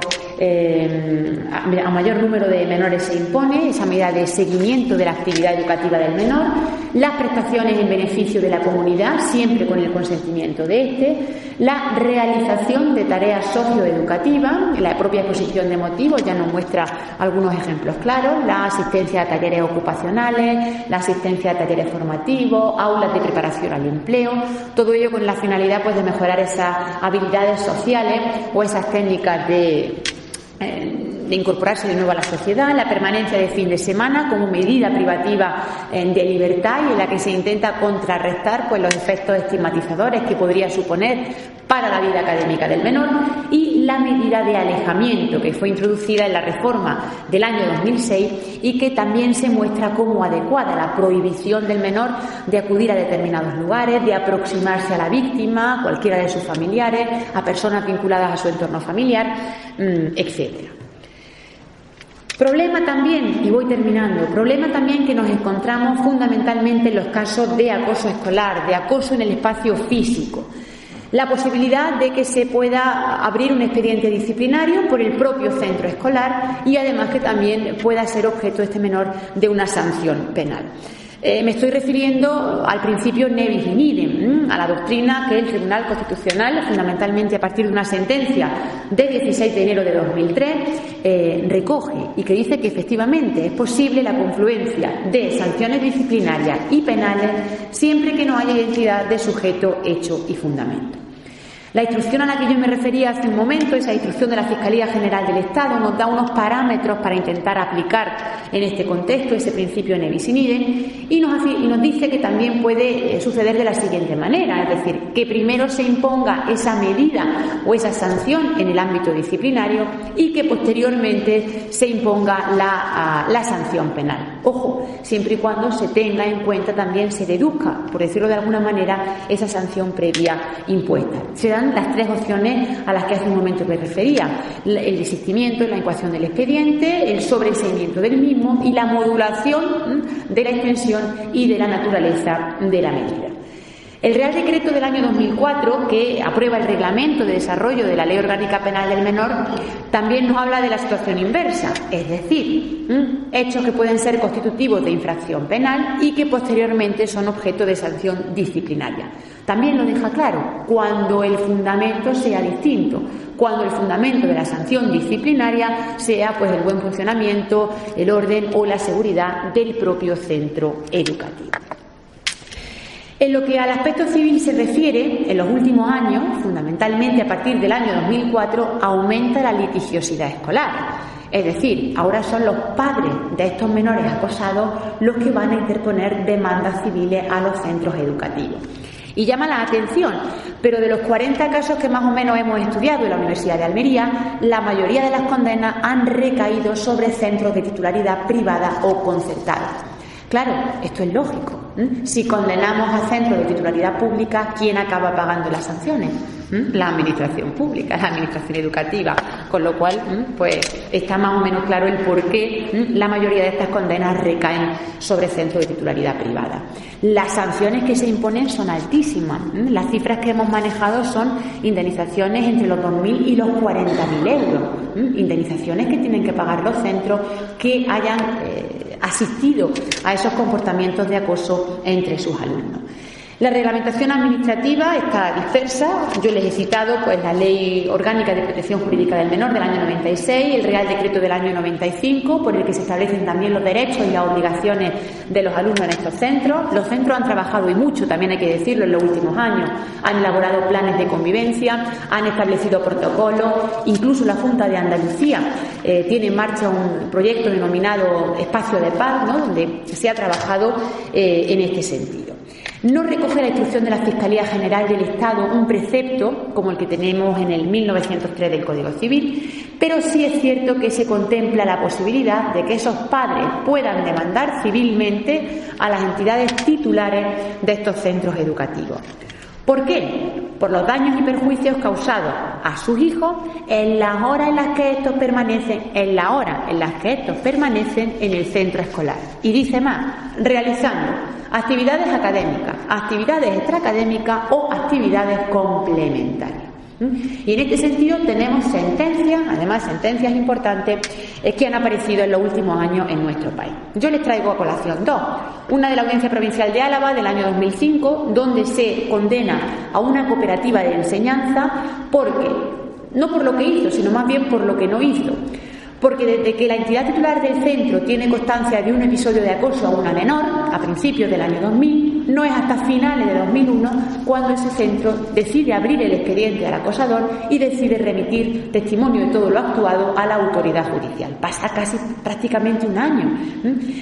a mayor número de menores se impone, esa medida de seguimiento de la actividad educativa del menor, las prestaciones en beneficio de la comunidad, siempre con el consentimiento de éste, la realización de tareas socioeducativas, la propia exposición de motivos ya nos muestra algunos ejemplos claros, la asistencia a talleres ocupacionales, la asistencia a talleres formativos, aulas de preparación al empleo, todo ello con la finalidad pues de mejorar esas habilidades sociales o esas técnicas de incorporarse de nuevo a la sociedad, la permanencia de fin de semana como medida privativa de libertad y en la que se intenta contrarrestar pues los efectos estigmatizadores que podría suponer para la vida académica del menor, y la medida de alejamiento que fue introducida en la reforma del año 2006 y que también se muestra como adecuada, la prohibición del menor de acudir a determinados lugares, de aproximarse a la víctima, cualquiera de sus familiares, a personas vinculadas a su entorno familiar, etcétera. Problema también, y voy terminando, problema también que nos encontramos fundamentalmente en los casos de acoso escolar, de acoso en el espacio físico. La posibilidad de que se pueda abrir un expediente disciplinario por el propio centro escolar y además que también pueda ser objeto este menor de una sanción penal. Me estoy refiriendo al principio nevis in idem, a la doctrina que el Tribunal Constitucional, fundamentalmente a partir de una sentencia de 16 de enero de 2003, recoge y que dice que efectivamente es posible la confluencia de sanciones disciplinarias y penales siempre que no haya identidad de sujeto, hecho y fundamento. La instrucción a la que yo me refería hace un momento, esa instrucción de la Fiscalía General del Estado, nos da unos parámetros para intentar aplicar en este contexto ese principio nevis in idem y nos dice que también puede suceder de la siguiente manera, es decir, que primero se imponga esa medida o esa sanción en el ámbito disciplinario y que posteriormente se imponga la sanción penal. Ojo, siempre y cuando se tenga en cuenta también, se deduzca, por decirlo de alguna manera, esa sanción previa impuesta. Se dan las tres opciones a las que hace un momento me refería: el desistimiento en la incoación del expediente, el sobreseimiento del mismo y la modulación de la extensión y de la naturaleza de la medida. El Real Decreto del año 2004, que aprueba el Reglamento de Desarrollo de la Ley Orgánica Penal del Menor, también nos habla de la situación inversa, es decir, hechos que pueden ser constitutivos de infracción penal y que posteriormente son objeto de sanción disciplinaria. También lo deja claro, cuando el fundamento sea distinto, cuando el fundamento de la sanción disciplinaria sea pues el buen funcionamiento, el orden o la seguridad del propio centro educativo. En lo que al aspecto civil se refiere, en los últimos años, fundamentalmente a partir del año 2004, aumenta la litigiosidad escolar. Es decir, ahora son los padres de estos menores acosados los que van a interponer demandas civiles a los centros educativos. Y llama la atención, pero de los 40 casos que más o menos hemos estudiado en la Universidad de Almería, la mayoría de las condenas han recaído sobre centros de titularidad privada o concertada. Claro, esto es lógico. Si condenamos a centros de titularidad pública, ¿quién acaba pagando las sanciones? La administración pública, la administración educativa. Con lo cual, pues está más o menos claro el por qué la mayoría de estas condenas recaen sobre centros de titularidad privada. Las sanciones que se imponen son altísimas. Las cifras que hemos manejado son indemnizaciones entre los 2.000 y los 40.000 euros. Indemnizaciones que tienen que pagar los centros que hayan asistido a esos comportamientos de acoso entre sus alumnos. La reglamentación administrativa está dispersa. Yo les he citado pues la Ley Orgánica de Protección Jurídica del Menor del año 96, el Real Decreto del año 95, por el que se establecen también los derechos y las obligaciones de los alumnos en estos centros. Los centros han trabajado y mucho, también hay que decirlo, en los últimos años. Han elaborado planes de convivencia, han establecido protocolos, incluso la Junta de Andalucía tiene en marcha un proyecto denominado Espacio de Paz, ¿no?, donde se ha trabajado en este sentido. No recoge la instrucción de la Fiscalía General del Estado un precepto como el que tenemos en el 1903 del Código Civil, Pero sí es cierto que se contempla la posibilidad de que esos padres puedan demandar civilmente a las entidades titulares de estos centros educativos. ¿Por qué? Por los daños y perjuicios causados a sus hijos en las horas en las que estos permanecen, en el centro escolar. Y dice más, realizando actividades académicas, actividades extraacadémicas o actividades complementarias. Y en este sentido tenemos sentencias, además sentencias importantes, que han aparecido en los últimos años en nuestro país. Yo les traigo a colación dos. Una de la Audiencia Provincial de Álava del año 2005, donde se condena a una cooperativa de enseñanza porque, no por lo que hizo, sino más bien por lo que no hizo. Porque desde que la entidad titular del centro tiene constancia de un episodio de acoso a una menor, a principios del año 2000, no es hasta finales de 2001 cuando ese centro decide abrir el expediente al acosador y decide remitir testimonio de todo lo actuado a la autoridad judicial. Pasa casi prácticamente un año.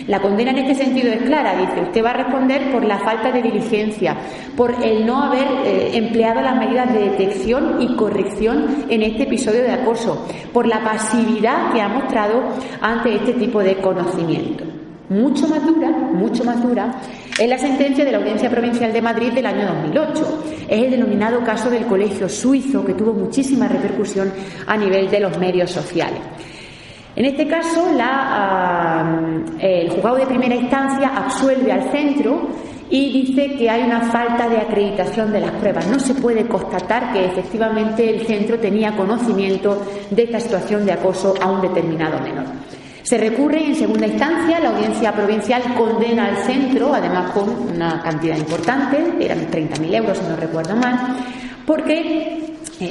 La condena en este sentido es clara, dice, usted va a responder por la falta de diligencia, por el no haber empleado las medidas de detección y corrección en este episodio de acoso, por la pasividad que ha mostrado ante este tipo de conocimiento. Mucho más dura, es la sentencia de la Audiencia Provincial de Madrid del año 2008. Es el denominado caso del colegio suizo, que tuvo muchísima repercusión a nivel de los medios sociales. En este caso, el juzgado de primera instancia absuelve al centro y dice que hay una falta de acreditación de las pruebas. No se puede constatar que efectivamente el centro tenía conocimiento de esta situación de acoso a un determinado menor. Se recurre y en segunda instancia la Audiencia Provincial condena al centro, además con una cantidad importante, eran 30.000 euros si no recuerdo mal, porque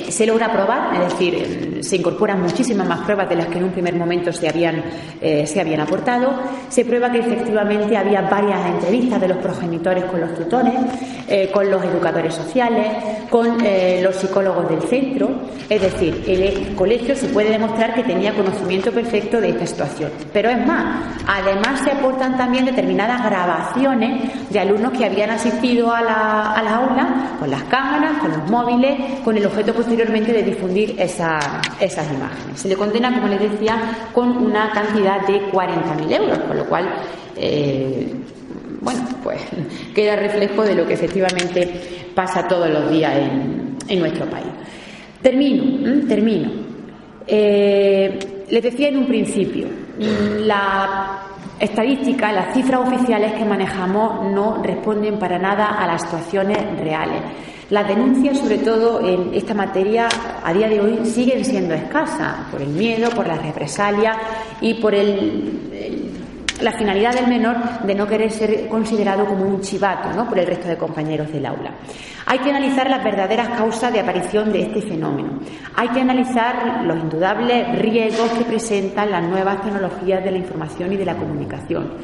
se logra probar, es decir, se incorporan muchísimas más pruebas de las que en un primer momento se habían aportado. Se prueba que efectivamente había varias entrevistas de los progenitores con los tutores, con los educadores sociales, con los psicólogos del centro. Es decir, el colegio se puede demostrar que tenía conocimiento perfecto de esta situación. Pero es más, además se aportan también determinadas grabaciones de alumnos que habían asistido a la aula con las cámaras, con los móviles, con el objeto posteriormente de difundir esas imágenes. Se le condena, como les decía, con una cantidad de 40.000 euros, con lo cual, pues queda reflejo de lo que efectivamente pasa todos los días en nuestro país. Termino. Les decía en un principio, la estadística, las cifras oficiales que manejamos no responden para nada a las situaciones reales. Las denuncias, sobre todo en esta materia, a día de hoy siguen siendo escasas por el miedo, por las represalias y por la finalidad del menor de no querer ser considerado como un chivato, ¿no?, por el resto de compañeros del aula. Hay que analizar las verdaderas causas de aparición de este fenómeno. Hay que analizar los indudables riesgos que presentan las nuevas tecnologías de la información y de la comunicación.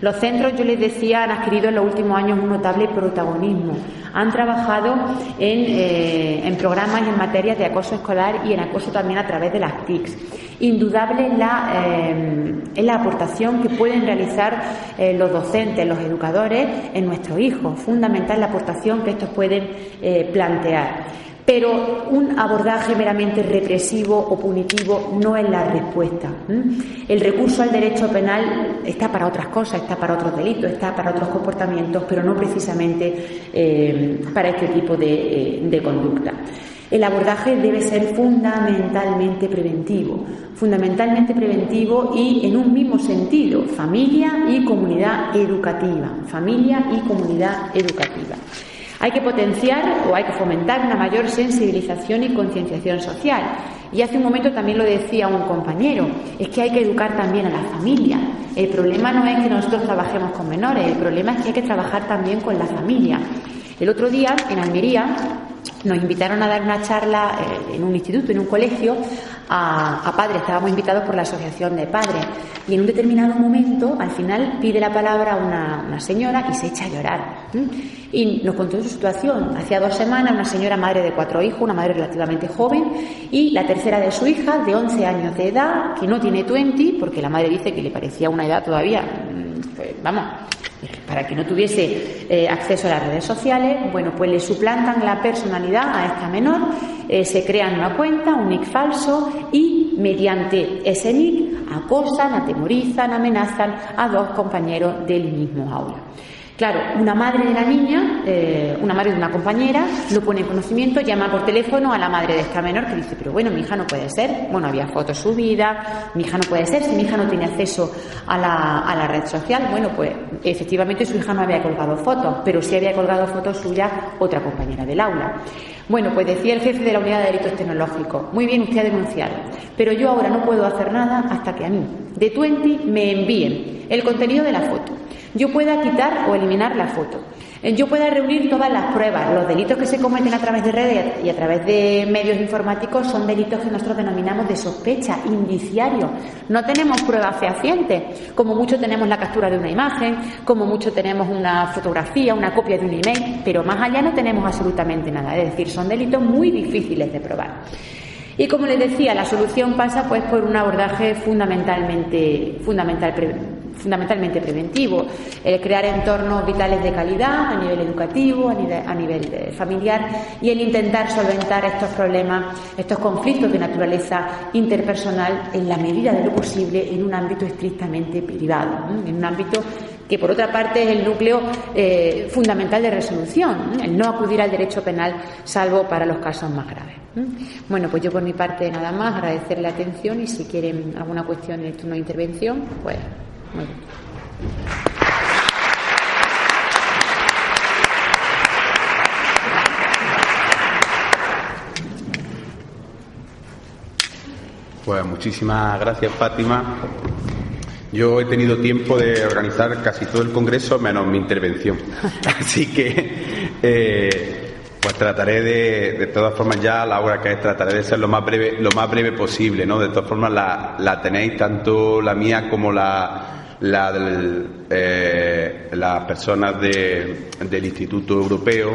Los centros, yo les decía, han adquirido en los últimos años un notable protagonismo. Han trabajado en programas en materia de acoso escolar y en acoso también a través de las TICs. Indudable es la aportación que pueden realizar los docentes, los educadores en nuestros hijos. Fundamental la aportación que estos pueden plantear. Pero un abordaje meramente represivo o punitivo no es la respuesta. El recurso al derecho penal está para otras cosas, está para otros delitos, está para otros comportamientos, pero no precisamente para este tipo de conducta. El abordaje debe ser fundamentalmente preventivo y en un mismo sentido, familia y comunidad educativa. Hay que potenciar o hay que fomentar una mayor sensibilización y concienciación social. Y hace un momento también lo decía un compañero, es que hay que educar también a la familia. El problema no es que nosotros trabajemos con menores, el problema es que hay que trabajar también con la familia. El otro día, en Almería, nos invitaron a dar una charla en un instituto, en un colegio, a padres. Estábamos invitados por la Asociación de Padres. Y en un determinado momento, al final, pide la palabra una señora y se echa a llorar. Y nos contó su situación. Hacía 2 semanas, una señora madre de 4 hijos, una madre relativamente joven, y la tercera de su hija, de 11 años de edad, que no tiene 20, porque la madre dice que le parecía una edad todavía, para que no tuviese acceso a las redes sociales. Bueno, pues le suplantan la personalidad a esta menor, se crean una cuenta, un nick falso, y y mediante ese nick acosan, atemorizan, amenazan a 2 compañeros del mismo aula. Claro, una madre de la niña, una madre de una compañera, lo pone en conocimiento, llama por teléfono a la madre de esta menor que dice, pero bueno, mi hija no puede ser, bueno, había fotos subidas, mi hija no puede ser, si mi hija no tiene acceso a la red social. Bueno, pues efectivamente su hija no había colgado fotos, pero sí había colgado fotos suyas otra compañera del aula. Bueno, pues decía el jefe de la unidad de delitos tecnológicos, muy bien, usted ha denunciado, pero yo ahora no puedo hacer nada hasta que a mí, de Twenty, me envíen el contenido de la foto. Yo pueda quitar o eliminar la foto. Yo pueda reunir todas las pruebas. Los delitos que se cometen a través de redes y a través de medios informáticos son delitos que nosotros denominamos de sospecha, indiciarios. No tenemos pruebas fehacientes. Como mucho tenemos la captura de una imagen, como mucho tenemos una fotografía, una copia de un email, pero más allá no tenemos absolutamente nada. Es decir, son delitos muy difíciles de probar. Y como les decía, la solución pasa pues por un abordaje fundamentalmente preventivo, el crear entornos vitales de calidad a nivel educativo, a nivel familiar, y el intentar solventar estos problemas, estos conflictos de naturaleza interpersonal en la medida de lo posible en un ámbito estrictamente privado, en un ámbito que por otra parte es el núcleo fundamental de resolución, el no acudir al derecho penal salvo para los casos más graves. Bueno, pues yo por mi parte nada más, agradecerle la atención y si quieren alguna cuestión en el turno de intervención, pues muy bien. Pues muchísimas gracias, Fátima. Yo he tenido tiempo de organizar casi todo el congreso menos mi intervención, así que pues trataré de todas formas ya a la hora que es, trataré de ser lo más breve posible, ¿no? De todas formas la tenéis tanto la mía como las personas del Instituto Europeo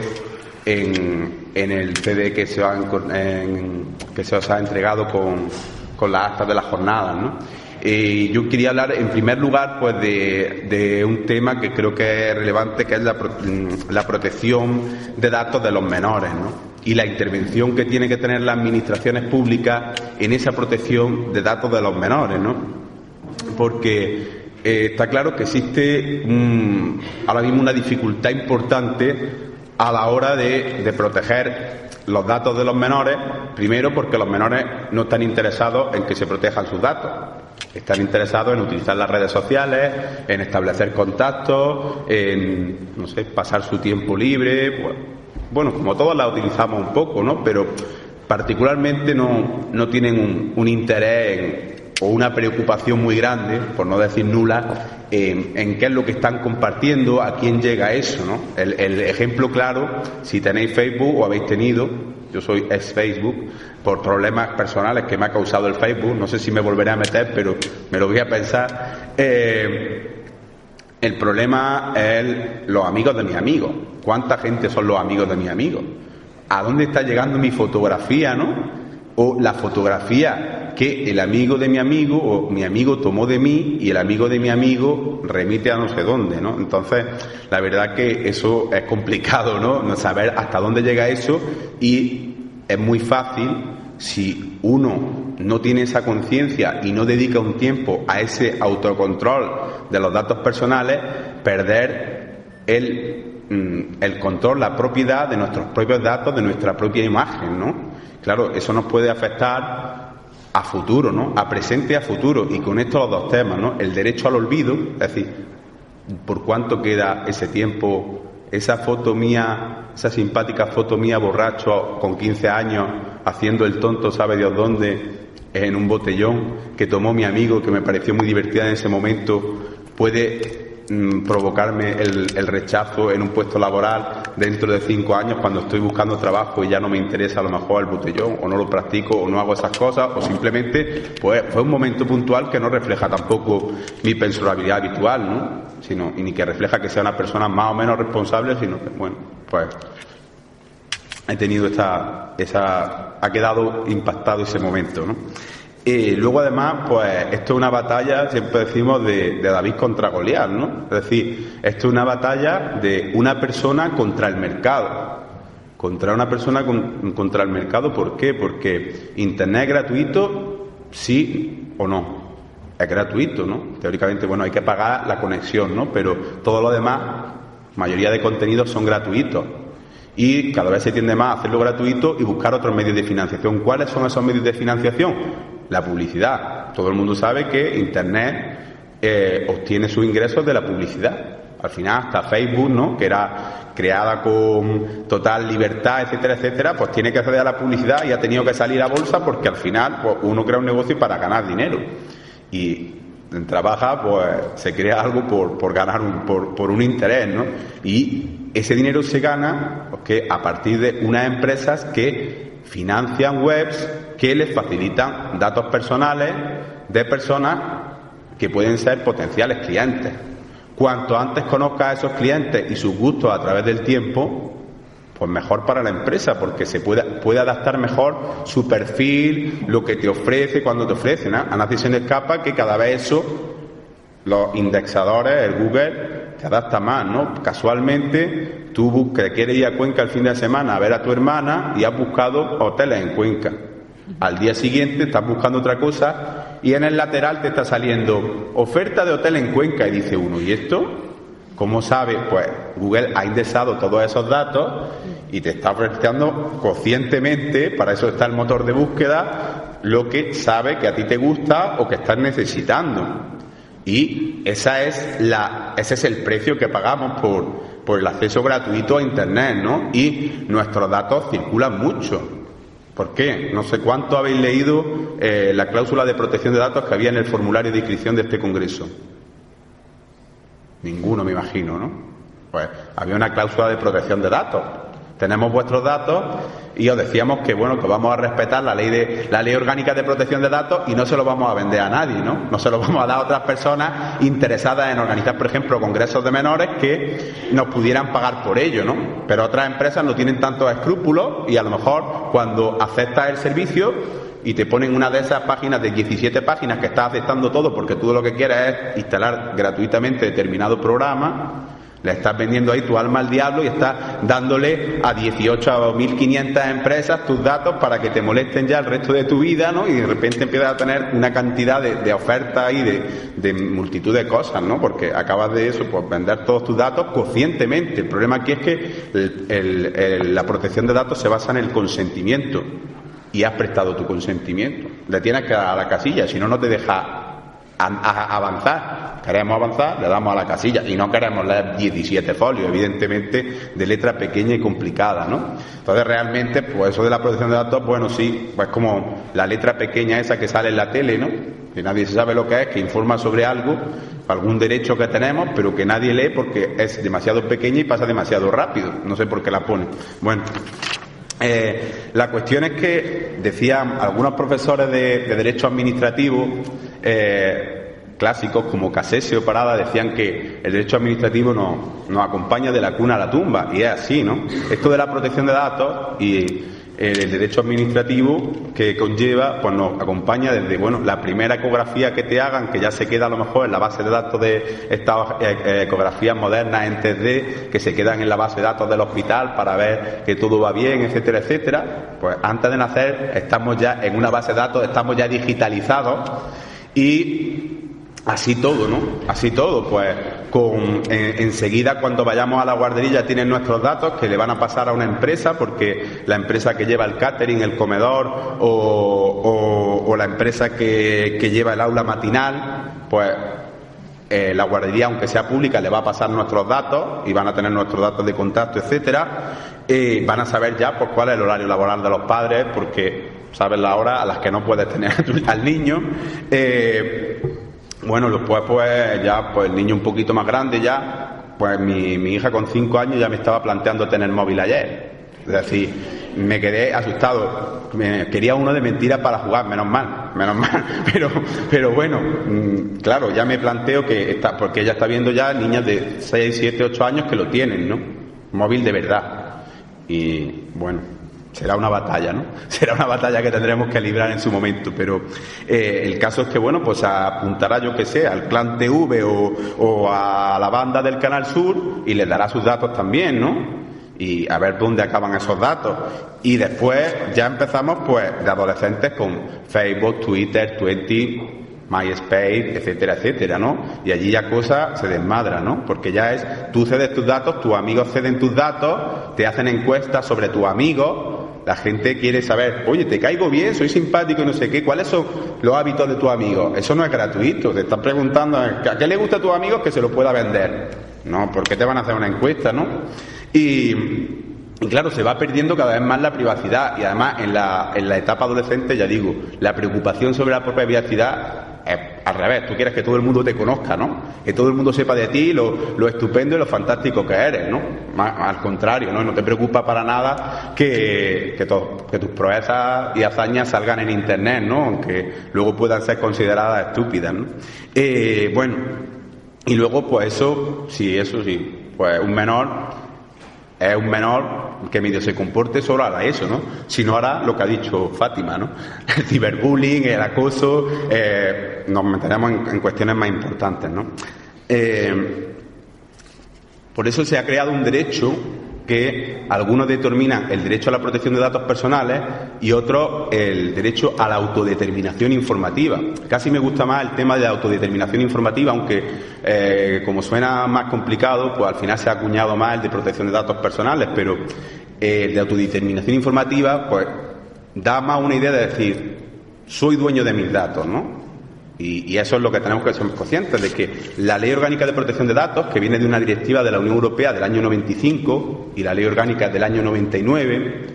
en el CD que se os ha entregado con las actas de las jornadas, ¿no? Yo quería hablar en primer lugar pues de un tema que creo que es relevante, que es la protección de datos de los menores, ¿no? Y la intervención que tiene que tener las administraciones públicas en esa protección de datos de los menores, ¿no? Porque está claro que existe ahora mismo una dificultad importante a la hora de proteger los datos de los menores, primero porque los menores no están interesados en que se protejan sus datos. Están interesados en utilizar las redes sociales, en establecer contactos, en, no sé, pasar su tiempo libre. Bueno, como todos la utilizamos un poco, ¿no? Pero particularmente no tienen un interés o una preocupación muy grande, por no decir nula, en qué es lo que están compartiendo, a quién llega eso, ¿no? El ejemplo claro, si tenéis Facebook o habéis tenido, yo soy ex Facebook, por problemas personales que me ha causado el Facebook, no sé si me volveré a meter, pero me lo voy a pensar. El problema es los amigos de mis amigos. ¿Cuánta gente son los amigos de mis amigos? ¿A dónde está llegando mi fotografía, no? O la fotografía que el amigo de mi amigo o mi amigo tomó de mí y el amigo de mi amigo remite a no sé dónde, ¿no? Entonces, la verdad que eso es complicado, ¿no? No saber hasta dónde llega eso, y es muy fácil, si uno no tiene esa conciencia y no dedica un tiempo a ese autocontrol de los datos personales, perder el control, la propiedad de nuestros propios datos, de nuestra propia imagen, ¿no? Claro, eso nos puede afectar a futuro, ¿no? A presente y a futuro. Y con esto los dos temas, ¿no? El derecho al olvido, es decir, ¿por cuánto queda ese tiempo? Esa foto mía, esa simpática foto mía borracho con 15 años haciendo el tonto sabe Dios dónde en un botellón que tomó mi amigo, que me pareció muy divertida en ese momento, puede provocarme el rechazo en un puesto laboral dentro de 5 años cuando estoy buscando trabajo y ya no me interesa a lo mejor el botellón, o no lo practico, o no hago esas cosas, o simplemente pues fue un momento puntual que no refleja tampoco mi personalidad habitual, ¿no? Sino, y ni que refleja que sea una persona más o menos responsable, sino que, bueno, pues he tenido ha quedado impactado ese momento, ¿no? Luego además, pues esto es una batalla, siempre decimos, de David contra Goliat, ¿no? Es decir, esto es una batalla de una persona contra el mercado. Contra una persona contra el mercado, ¿por qué? Porque Internet es gratuito sí o no. Es gratuito, ¿no? Teóricamente, bueno, hay que pagar la conexión, ¿no? Pero todo lo demás, mayoría de contenidos son gratuitos. Y cada vez se tiende más a hacerlo gratuito y buscar otros medios de financiación. ¿Cuáles son esos medios de financiación? La publicidad. Todo el mundo sabe que Internet obtiene sus ingresos de la publicidad. Al final, hasta Facebook, ¿no?, que era creada con total libertad, etcétera, etcétera, pues tiene que acceder a la publicidad y ha tenido que salir a bolsa porque al final pues, uno crea un negocio para ganar dinero. Y trabaja, pues se crea algo por ganar por un interés, ¿no? Y ese dinero se gana porque a partir de unas empresas que financian webs que les facilitan datos personales de personas que pueden ser potenciales clientes. Cuanto antes conozcas a esos clientes y sus gustos a través del tiempo, pues mejor para la empresa, porque se puede adaptar mejor su perfil, lo que te ofrece, cuando te ofrece, ¿no? A nadie se le escapa que cada vez eso, los indexadores, el Google, te adapta más, ¿no? Casualmente, tú que quieres ir a Cuenca el fin de semana a ver a tu hermana y has buscado hoteles en Cuenca. Al día siguiente estás buscando otra cosa y en el lateral te está saliendo oferta de hotel en Cuenca y dice uno, ¿y esto? ¿Cómo sabe? Pues Google ha indexado todos esos datos y te está ofreciendo conscientemente, para eso está el motor de búsqueda, lo que sabe que a ti te gusta o que estás necesitando. Y ese es el precio que pagamos por el acceso gratuito a Internet, ¿no? Y nuestros datos circulan mucho. ¿Por qué? No sé cuánto habéis leído la cláusula de protección de datos que había en el formulario de inscripción de este congreso. Ninguno, me imagino, ¿no? Pues había una cláusula de protección de datos. Tenemos vuestros datos y os decíamos que, bueno, que vamos a respetar la ley orgánica de protección de datos y no se lo vamos a vender a nadie, ¿no? No se lo vamos a dar a otras personas interesadas en organizar, por ejemplo, congresos de menores que nos pudieran pagar por ello, ¿no? Pero otras empresas no tienen tantos escrúpulos y a lo mejor cuando aceptas el servicio y te ponen una de esas páginas de 17 páginas que estás aceptando todo porque tú lo que quieres es instalar gratuitamente determinado programa, le estás vendiendo ahí tu alma al diablo y estás dándole a 18.500 empresas tus datos para que te molesten ya el resto de tu vida, ¿no? Y de repente empiezas a tener una cantidad de ofertas y de multitud de cosas, ¿no? Porque acabas de eso, pues vender todos tus datos conscientemente. El problema aquí es que la protección de datos se basa en el consentimiento. Y has prestado tu consentimiento. Le tienes que dar a la casilla, si no, no te deja avanzar. Queremos avanzar, le damos a la casilla. Y no queremos leer 17 folios, evidentemente, de letra pequeña y complicada, ¿no? Entonces, realmente, pues eso de la protección de datos, bueno, sí, pues como la letra pequeña esa que sale en la tele, ¿no? Que nadie sabe lo que es, que informa sobre algo, algún derecho que tenemos, pero que nadie lee porque es demasiado pequeña y pasa demasiado rápido. No sé por qué la pone. Bueno. La cuestión es que decían algunos profesores de derecho administrativo clásicos como Casesio o Parada, decían que el derecho administrativo nos acompaña de la cuna a la tumba, y es así, ¿no? Esto de la protección de datos y el derecho administrativo que conlleva, pues nos acompaña desde, bueno, la primera ecografía que te hagan, que ya se queda a lo mejor en la base de datos de estas ecografías modernas en 3D, que se quedan en la base de datos del hospital para ver que todo va bien, etcétera, etcétera. Pues antes de nacer estamos ya en una base de datos, estamos ya digitalizados y así todo, ¿no? Así todo, pues enseguida cuando vayamos a la guardería tienen nuestros datos que le van a pasar a una empresa, porque la empresa que lleva el catering, el comedor o la empresa que lleva el aula matinal, pues la guardería, aunque sea pública, le va a pasar nuestros datos y van a tener nuestros datos de contacto, etcétera. Van a saber ya pues cuál es el horario laboral de los padres, porque saben la hora a las que no puedes tener al niño. Bueno, después pues ya pues el niño un poquito más grande ya, pues mi hija con 5 años ya me estaba planteando tener móvil ayer. Es decir, me quedé asustado. Quería uno de mentiras para jugar, menos mal. Pero bueno, claro, ya me planteo que porque ella está viendo ya niñas de 6, 7, 8 años que lo tienen, ¿no? Móvil de verdad. Y bueno, será una batalla, ¿no? Será una batalla que tendremos que librar en su momento, pero el caso es que, bueno, pues apuntará, yo que sé, al Clan TV o a la banda del Canal Sur y les dará sus datos también, ¿no? y a ver dónde acaban esos datos. Y después ya empezamos pues de adolescentes con Facebook, Twitter, MySpace, etcétera, etcétera, ¿no? Y allí ya cosas se desmadran, ¿no? Porque ya es, tú cedes tus datos, tus amigos ceden tus datos, te hacen encuestas sobre tus amigos, la gente quiere saber, oye, ¿te caigo bien? ¿Soy simpático y no sé qué? ¿Cuáles son los hábitos de tus amigos? Eso no es gratuito, te están preguntando ¿a qué le gusta a tus amigos que se lo pueda vender? No, ¿por qué te van a hacer una encuesta, no? Y claro, se va perdiendo cada vez más la privacidad y además en la etapa adolescente, ya digo, la preocupación sobre la propia privacidad es al revés. Tú quieres que todo el mundo te conozca, ¿no? Que todo el mundo sepa de ti lo estupendo y lo fantástico que eres, ¿no? Al contrario, ¿no? No te preocupa para nada que tus proezas y hazañas salgan en Internet, ¿no? Aunque luego puedan ser consideradas estúpidas, ¿no? Bueno, y luego pues eso sí, pues un menor es un menor que medio se comporte, solo hará eso, ¿no? Si no hará lo que ha dicho Fátima, ¿no? El ciberbullying, el acoso, nos meteremos en cuestiones más importantes, ¿no? Por eso se ha creado un derecho que algunos determinan el derecho a la protección de datos personales y otros el derecho a la autodeterminación informativa. Casi me gusta más el tema de la autodeterminación informativa, aunque como suena más complicado, pues al final se ha acuñado más el de protección de datos personales, pero el de autodeterminación informativa pues da más una idea de decir, soy dueño de mis datos, ¿no? Y eso es lo que tenemos que ser conscientes, de que la Ley Orgánica de Protección de Datos, que viene de una directiva de la Unión Europea del año 95 y la Ley Orgánica del año 99,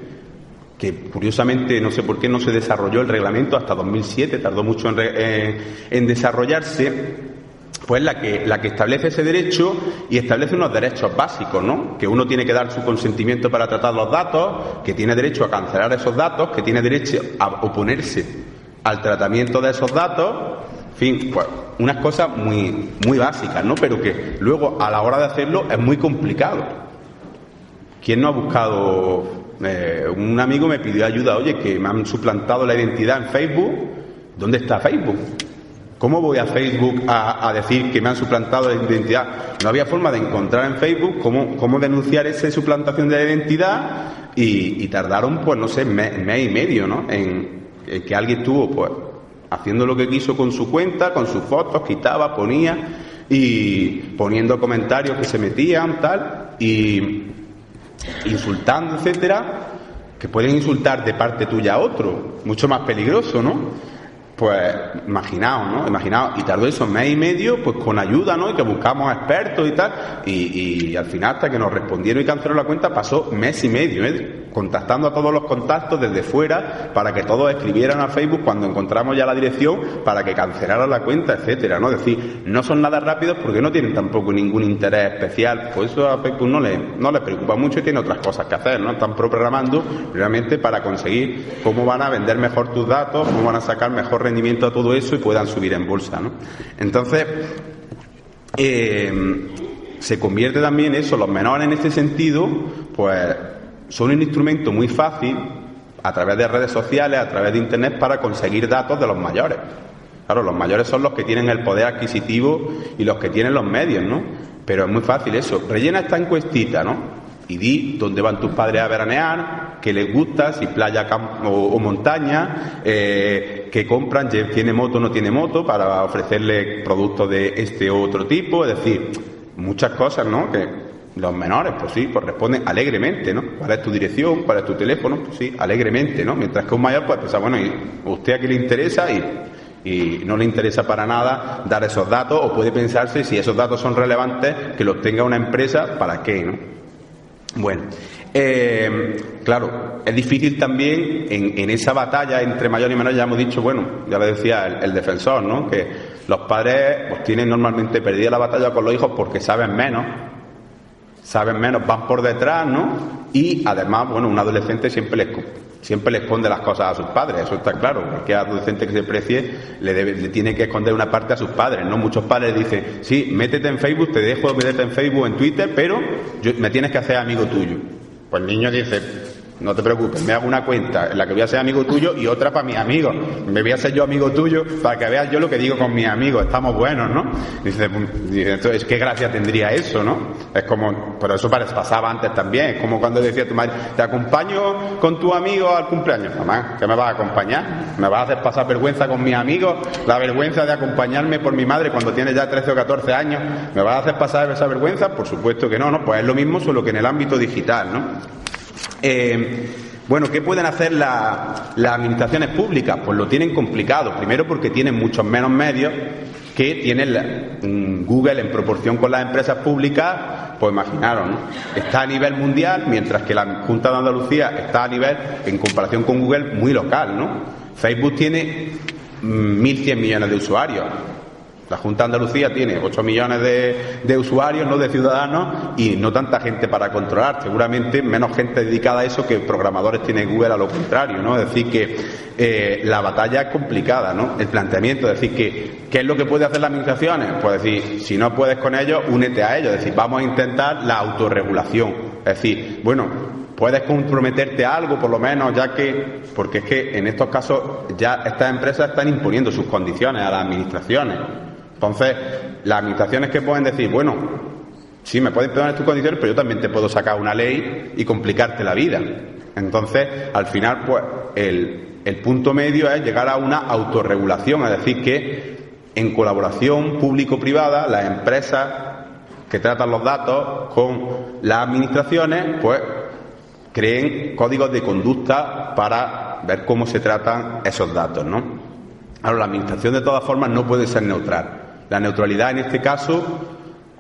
que curiosamente no sé por qué no se desarrolló el reglamento hasta 2007, tardó mucho en desarrollarse, pues la que establece ese derecho y establece unos derechos básicos, ¿no? Que uno tiene que dar su consentimiento para tratar los datos, que tiene derecho a cancelar esos datos, que tiene derecho a oponerse al tratamiento de esos datos. En fin, pues unas cosas muy, muy básicas, ¿no? Pero que luego a la hora de hacerlo es muy complicado. ¿Quién no ha buscado? Un amigo me pidió ayuda, oye, que me han suplantado la identidad en Facebook. ¿Dónde está Facebook? ¿Cómo voy a Facebook a decir que me han suplantado la identidad? No había forma de encontrar en Facebook cómo denunciar esa suplantación de la identidad y tardaron, pues no sé, mes y medio, ¿no? En que alguien estuvo, pues, haciendo lo que quiso con su cuenta, con sus fotos, quitaba, ponía y poniendo comentarios que se metían, tal, y insultando, etcétera, que pueden insultar de parte tuya a otro, mucho más peligroso, ¿no? Pues imaginaos, y tardó eso mes y medio, pues con ayuda, ¿no? Y que buscamos expertos y tal, y al final hasta que nos respondieron y cancelaron la cuenta pasó mes y medio, contactando a todos los contactos desde fuera para que todos escribieran a Facebook cuando encontramos ya la dirección para que cancelaran la cuenta, etcétera, ¿no? Es decir, no son nada rápidos porque no tienen tampoco ningún interés especial, pues eso a Facebook no le preocupa mucho y tiene otras cosas que hacer, ¿no? Están programando realmente para conseguir cómo van a vender mejor tus datos, cómo van a sacar mejor rendimiento a todo eso y puedan subir en bolsa, ¿no? Entonces, se convierte también eso, los menores en este sentido, pues son un instrumento muy fácil a través de redes sociales, a través de Internet, para conseguir datos de los mayores. Claro, los mayores son los que tienen el poder adquisitivo y los que tienen los medios, ¿no? Pero es muy fácil eso. Rellena esta encuestita, ¿no? Y di dónde van tus padres a veranear, qué les gusta, si playa o montaña, qué compran, tiene moto o no tiene moto, para ofrecerle productos de este u otro tipo. Es decir, muchas cosas, ¿no? Que los menores, pues sí, pues responden alegremente, ¿no? ¿Cuál es tu dirección? ¿Cuál es tu teléfono? Pues sí, alegremente, ¿no? Mientras que un mayor, pues pensar, bueno, ¿y usted a qué le interesa? Y no le interesa para nada dar esos datos, o puede pensarse, si esos datos son relevantes, que los tenga una empresa, ¿para qué, no? Bueno, claro, es difícil también en esa batalla entre mayor y menor. Ya hemos dicho, bueno, ya lo decía el defensor, ¿no? Que los padres pues tienen normalmente perdida la batalla con los hijos porque saben menos, van por detrás, ¿no? Y además, bueno, un adolescente siempre le esconde las cosas a sus padres, eso está claro. Cualquier adolescente que se precie le tiene que esconder una parte a sus padres, ¿no? Muchos padres dicen, sí, métete en Facebook, te dejo meterte en Facebook, en Twitter, pero me tienes que hacer amigo tuyo. Pues el niño dice, No te preocupes, me hago una cuenta en la que voy a ser amigo tuyo y otra para mis amigos. Me voy a ser yo amigo tuyo para que veas yo lo que digo con mis amigos. Estamos buenos, ¿no? Dice, entonces, ¿qué gracia tendría eso, no? Es como, pero eso pasaba antes también. Es como cuando decía tu madre, te acompaño con tu amigo al cumpleaños. Mamá, ¿qué me vas a acompañar? ¿Me vas a hacer pasar vergüenza con mis amigos? La vergüenza de acompañarme por mi madre cuando tiene ya 13 o 14 años. ¿Me vas a hacer pasar esa vergüenza? Por supuesto que no, ¿no? Pues es lo mismo, solo que en el ámbito digital, ¿no? Bueno, ¿qué pueden hacer las administraciones públicas? Pues lo tienen complicado. Primero porque tienen muchos menos medios que tienen Google en proporción con las empresas públicas. Pues imaginaros, ¿no? Está a nivel mundial, mientras que la Junta de Andalucía está a nivel, en comparación con Google, muy local, ¿no? Facebook tiene 1.100 millones de usuarios. La Junta de Andalucía tiene 8 millones de usuarios, no de ciudadanos, y no tanta gente para controlar. Seguramente menos gente dedicada a eso que programadores tiene Google, a lo contrario, ¿no? Es decir, que la batalla es complicada, ¿no? El planteamiento, es decir, que ¿qué es lo que puede hacer las administraciones? Pues decir, si no puedes con ellos, únete a ellos. Es decir, vamos a intentar la autorregulación. Es decir, bueno, puedes comprometerte a algo, por lo menos, ya que, porque es que en estos casos ya estas empresas están imponiendo sus condiciones a las administraciones. Entonces, las administraciones que pueden decir, bueno, sí, me pueden poner tus condiciones, pero yo también te puedo sacar una ley y complicarte la vida. Entonces, al final, pues, el punto medio es llegar a una autorregulación, es decir, que en colaboración público-privada, las empresas que tratan los datos con las administraciones, pues, creen códigos de conducta para ver cómo se tratan esos datos, ¿no? Ahora, la administración, de todas formas, no puede ser neutral. La neutralidad, en este caso,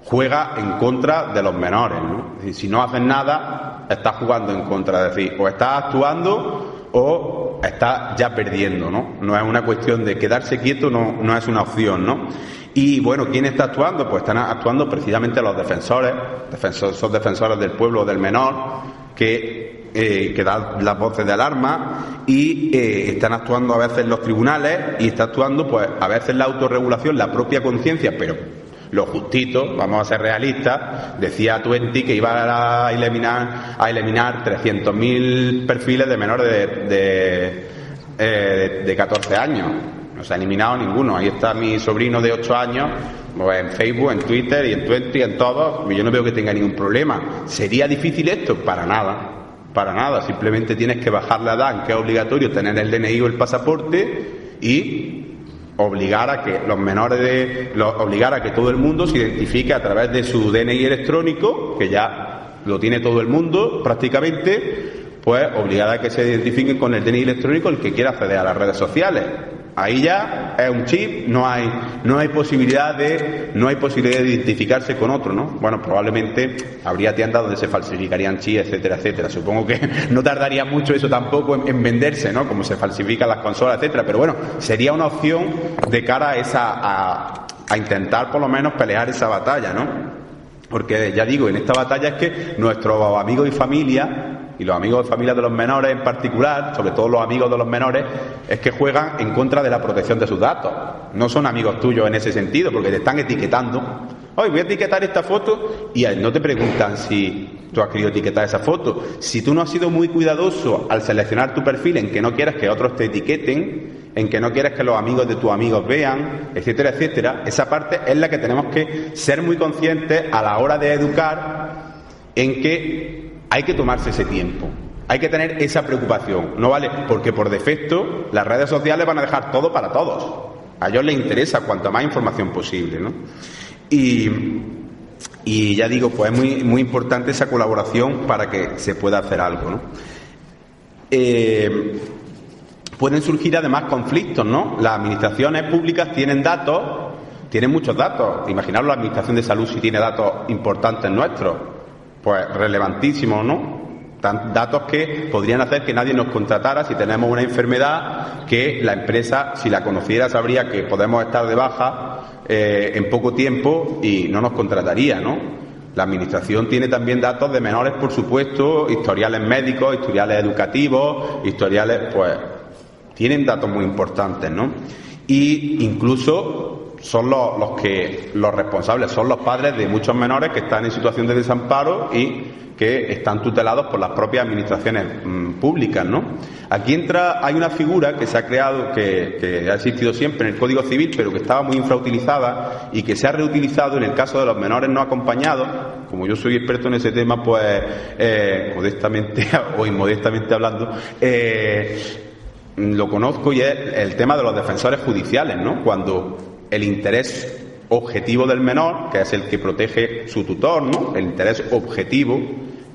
juega en contra de los menores, ¿no? Es decir, si no haces nada, estás jugando en contra. Es decir, o estás actuando o estás ya perdiendo, ¿no? No es una cuestión de quedarse quieto, no es una opción, ¿no? Y, bueno, ¿quién está actuando? Pues están actuando precisamente los defensores, son defensores del pueblo, del menor, que dan las voces de alarma, y están actuando a veces los tribunales, y está actuando, pues, a veces la autorregulación, la propia conciencia, pero lo justito, vamos a ser realistas. Decía Twenty que iba a eliminar 300.000 perfiles de menores de 14 años. No se ha eliminado ninguno. Ahí está mi sobrino de 8 años, pues, en Facebook, en Twitter y en Twenty, en todos, y yo no veo que tenga ningún problema. ¿Sería difícil esto? Para nada. Para nada, simplemente tienes que bajar la edad, en que es obligatorio tener el DNI o el pasaporte, y obligar a que los menores obligar a que todo el mundo se identifique a través de su DNI electrónico, que ya lo tiene todo el mundo prácticamente, pues obligar a que se identifiquen con el DNI electrónico el que quiera acceder a las redes sociales. Ahí ya es un chip, no hay posibilidad de identificarse con otro, ¿no? Bueno, probablemente habría tiendas donde se falsificarían chips, etcétera, etcétera. Supongo que no tardaría mucho eso tampoco en venderse, ¿no? Como se falsifican las consolas, etcétera. Pero bueno, sería una opción de cara a intentar por lo menos pelear esa batalla, ¿no? Porque ya digo, en esta batalla es que nuestros amigos y familia, y los amigos de familia de los menores en particular, sobre todo los amigos de los menores, es que juegan en contra de la protección de sus datos. No son amigos tuyos en ese sentido, porque te están etiquetando. Hoy voy a etiquetar esta foto, y no te preguntan si tú has querido etiquetar esa foto. Si tú no has sido muy cuidadoso al seleccionar tu perfil, en que no quieres que otros te etiqueten, en que no quieres que los amigos de tus amigos vean, etcétera, etcétera, esa parte es la que tenemos que ser muy conscientes a la hora de educar, en que hay que tomarse ese tiempo, hay que tener esa preocupación, no vale, porque por defecto las redes sociales van a dejar todo para todos, a ellos les interesa cuanta más información posible, ¿no? Y ya digo, pues es muy, muy importante esa colaboración para que se pueda hacer algo, ¿no? Pueden surgir además conflictos, ¿no? Las administraciones públicas tienen datos, tienen muchos datos. Imaginaros la administración de salud si tiene datos importantes nuestros, pues relevantísimos, ¿no? Datos que podrían hacer que nadie nos contratara si tenemos una enfermedad que la empresa, si la conociera, sabría que podemos estar de baja en poco tiempo y no nos contrataría, ¿no? La administración tiene también datos de menores, por supuesto, historiales médicos, historiales educativos, historiales, pues, tienen datos muy importantes, ¿no? Y incluso son los responsables, son los padres de muchos menores que están en situación de desamparo y que están tutelados por las propias administraciones públicas, ¿no? Aquí hay una figura que se ha creado, que ha existido siempre en el Código Civil, pero que estaba muy infrautilizada y que se ha reutilizado en el caso de los menores no acompañados. Como yo soy experto en ese tema, pues modestamente o inmodestamente hablando, lo conozco, y es el tema de los defensores judiciales, ¿no? Cuando el interés objetivo del menor, que es el que protege su tutor, ¿no? El interés objetivo,